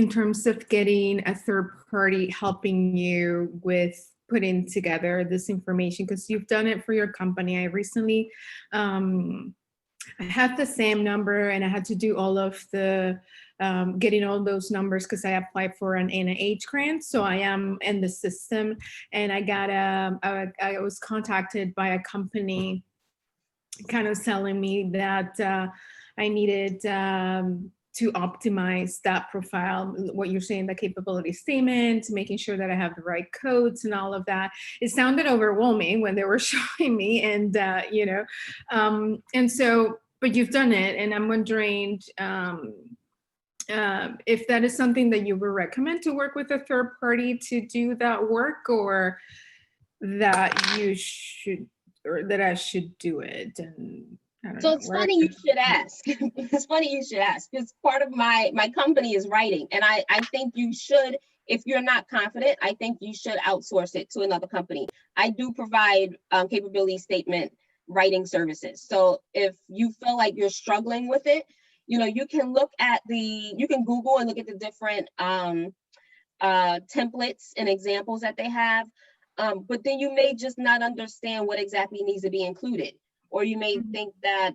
terms of getting a third party helping you with putting together this information? Because you've done it for your company. I recently I had the same number and I had to do all of the getting all those numbers because I applied for an NIH grant. So I am in the system, and I got I was contacted by a company kind of telling me that I needed to optimize that profile, what you're saying, the capability statement, making sure that I have the right codes and all of that. It sounded overwhelming when they were showing me, and and so, but you've done it, and I'm wondering if that is something that you would recommend, to work with a third party to do that work, or that you should, or that I should do it. And I don't So know, it's funny you should ask. It's funny you should ask, because part of my company is writing, and I think you should, if you're not confident, I think you should outsource it to another company. I do provide capability statement writing services. So if you feel like you're struggling with it, you can look at you can Google and look at the different templates and examples that they have. But then you may just not understand what exactly needs to be included. Or you may think that,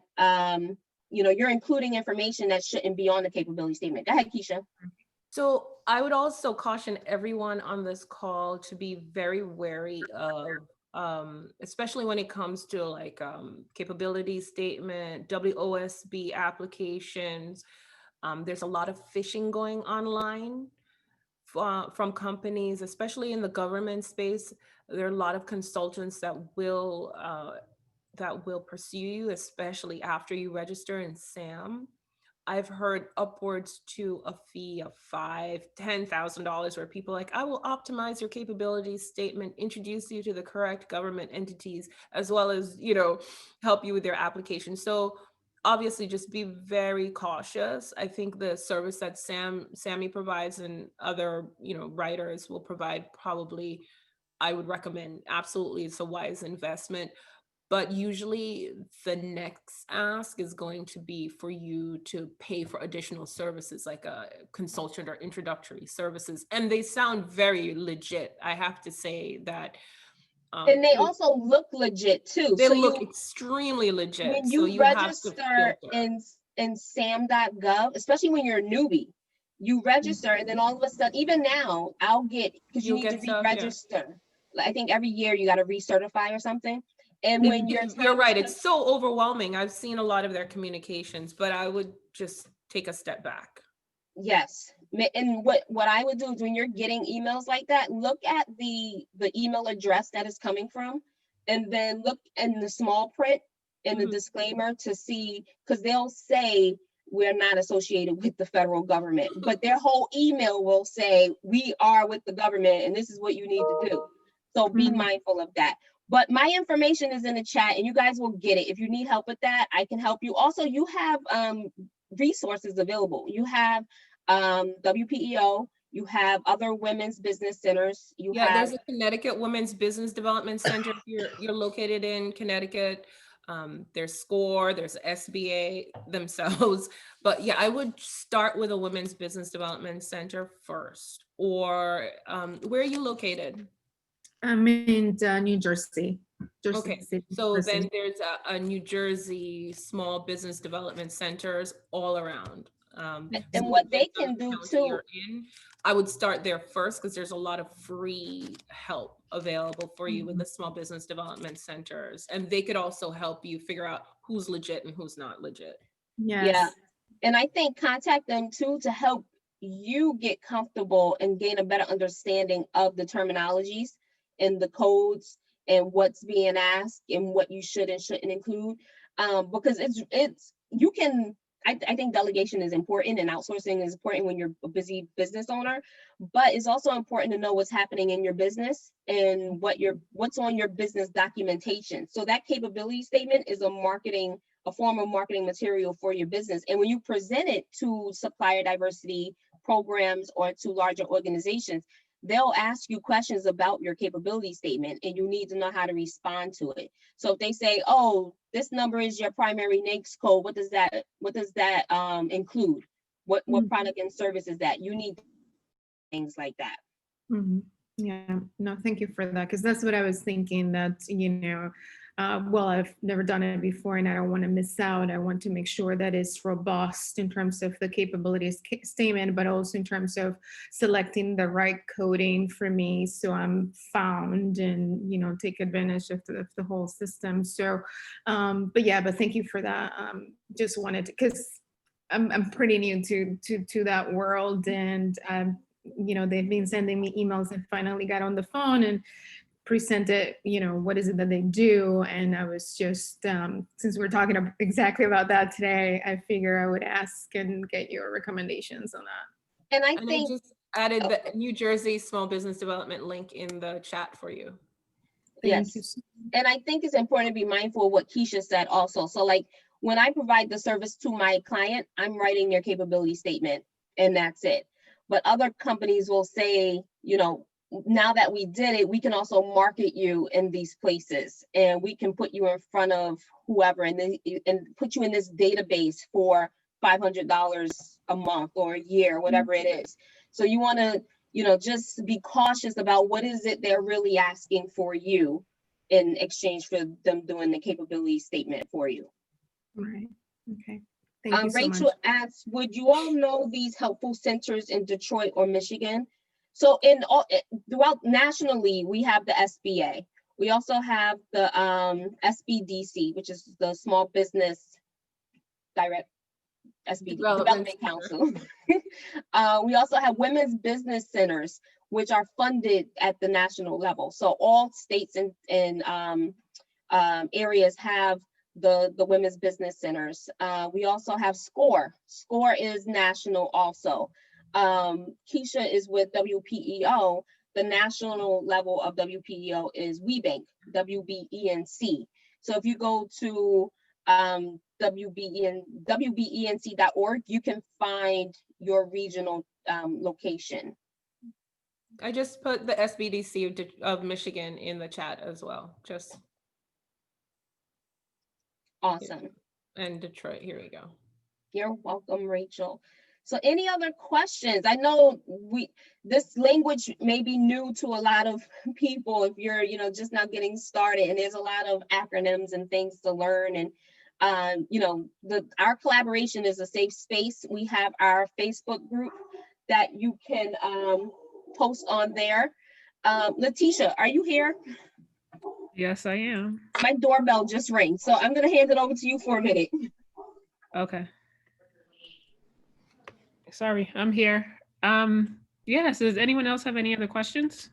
you're including information that shouldn't be on the capability statement. Go ahead, Keisha. So I would also caution everyone on this call to be very wary of, especially when it comes to like capability statement, WOSB applications. There's a lot of phishing going online from companies, especially in the government space. There are a lot of consultants that will pursue you, especially after you register in SAM. I've heard upwards to a fee of $5,000-$10,000 where people are like, I will optimize your capabilities statement, introduce you to the correct government entities, as well as, help you with your application. So obviously just be very cautious. I think the service that Sammy provides and other, writers will provide, probably, I would recommend, absolutely, it's a wise investment. But usually the next ask is going to be for you to pay for additional services like a consultant or introductory services. And they sound very legit. I have to say that. And they also look legit too. They look extremely legit. When you register in sam.gov, especially when you're a newbie, you register, and then all of a sudden, even now, I'll get, because you need to re-register. I think every year you got to recertify or something. And when you're right, it's so overwhelming. I've seen a lot of their communications, but I would just take a step back. Yes. And what I would do is, when you're getting emails like that, look at the email address that is coming from, and then look in the small print in the disclaimer to see, because they'll say we're not associated with the federal government, but their whole email will say we are with the government and this is what you need to do. So be mindful of that. But my information is in the chat and you guys will get it. If you need help with that, I can help you. Also, you have resources available. You have WPEO, you have other women's business centers. There's a Connecticut Women's Business Development Center. You're located in Connecticut. There's SCORE, there's SBA themselves. But yeah, I would start with a Women's Business Development Center first. Or where are you located? I'm in New Jersey. Okay, so then there's a New Jersey small business development centers all around. And what they can do too, I would start there first because there's a lot of free help available for you with the small business development centers, and they could also help you figure out who's legit and who's not legit. Yes. Yeah, and I think contact them too to help you get comfortable and gain a better understanding of the terminologies and the codes and what's being asked and what you should and shouldn't include, because I think delegation is important and outsourcing is important when you're a busy business owner, but it's also important to know what's happening in your business and what's on your business documentation. So that capability statement is a form of marketing material for your business. And when you present it to supplier diversity programs or to larger organizations, they'll ask you questions about your capability statement, and you need to know how to respond to it. So if they say, oh, this number is your primary NAICS code, what does that include? What product and service is that? You need things like that. Yeah, no, thank you for that, because that's what I was thinking, that, you know, well, I've never done it before and I don't want to miss out. I want to make sure that it's robust in terms of the capabilities statement, but also in terms of selecting the right coding for me, so I'm found and, you know, take advantage of the whole system. So, but thank you for that. Just wanted to, because I'm pretty new to that world, and you know, they've been sending me emails, and finally got on the phone and presented, you know, what is it that they do. And I was just, since we're talking exactly about that today, I figure I would ask and get your recommendations on that. And I just added the New Jersey Small Business Development link in the chat for you. Yes. And I think it's important to be mindful of what Keisha said also. So like, when I provide the service to my client, I'm writing their capability statement and that's it. But other companies will say, you know, now that we did it, we can also market you in these places, and we can put you in front of whoever and put you in this database for $500 a month or a year, whatever it is. So you want to, you know, just be cautious about what is it they're really asking for you in exchange for them doing the capability statement for you. Right. Okay. Thank you so Rachel much. asks, would you all know these helpful centers in Detroit or Michigan? So throughout nationally, we have the SBA. We also have the SBDC, which is the Small Business Development Council. We also have women's business centers, which are funded at the national level. So all states and areas have the women's business centers. We also have SCORE. SCORE is national also. Keisha is with WPEO. The national level of WPEO is WeBank, WBENC. So if you go to WBENC.org, you can find your regional location. I just put the SBDC of Michigan in the chat as well. Just awesome. And Detroit, here we go. You're welcome, Rachel. So any other questions? I know this language may be new to a lot of people if you're, you know, just now getting started, and there's a lot of acronyms and things to learn. And you know, our collaboration is a safe space. We have our Facebook group that you can post on there. Letitia, are you here? Yes, I am. My doorbell just rang, so I'm gonna hand it over to you for a minute. Okay. Sorry, I'm here. Yes, does anyone else have any other questions?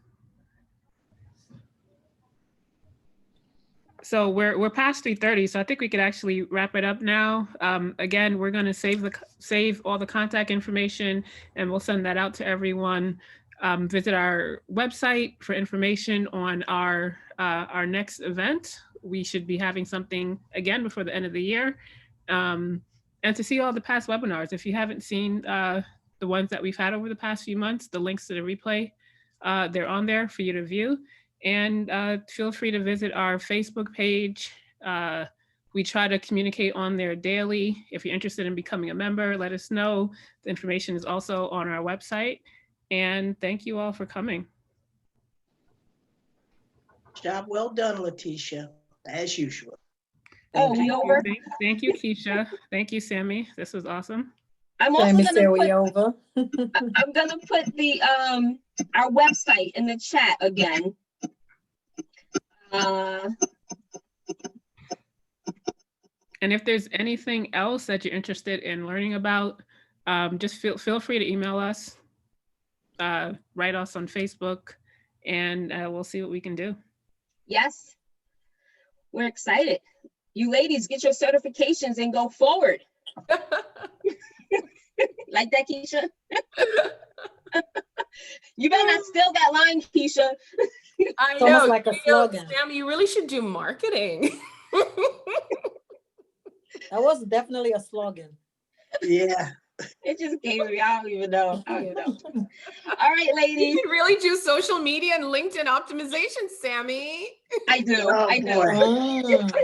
So we're past 3:30, so I think we could actually wrap it up now. Again, we're going to save all the contact information, and we'll send that out to everyone. Visit our website for information on our next event. We should be having something again before the end of the year. And to see all the past webinars, if you haven't seen the ones that we've had over the past few months, the links to the replay, they're on there for you to view. And feel free to visit our Facebook page. We try to communicate on there daily. If you're interested in becoming a member, let us know. The information is also on our website. And thank you all for coming. Job well done, Letitia, as usual. Oh, we over? Thank you, Keisha. Thank you, Sammy. This was awesome. I'm also gonna I'm gonna put the our website in the chat again. And if there's anything else that you're interested in learning about, just feel free to email us, write us on Facebook, and we'll see what we can do. Yes, we're excited. You ladies, get your certifications and go forward. Like that, Keisha? You better not steal that line, Keisha. I know. Almost like a slogan. Sam, you really should do marketing. That was definitely a slogan. Yeah. It just came to me. I don't even know. All right, ladies. You can really do social media and LinkedIn optimization, Sammy. I do. Oh, I do. boy.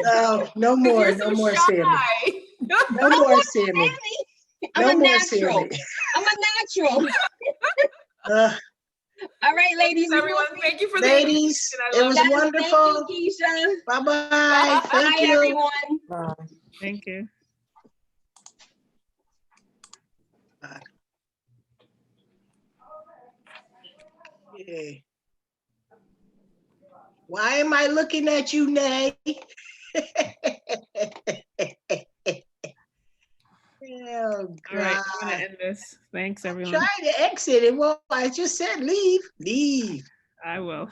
No, no more. You're No so more, shy. Sammy. No more, Sammy. I'm No a more, natural. Sammy. I'm a natural. Uh, All right, ladies. Everyone, thank you for the ladies, invitation. I it love was it. wonderful. Thank you, Keisha. Bye-bye. Thank Bye, you. everyone. Thank you. Yeah. Why am I looking at you, Nay? Oh, All right, God. I'm gonna end this. Thanks, everyone. Try to exit it. Well, I just said leave. Leave. I will.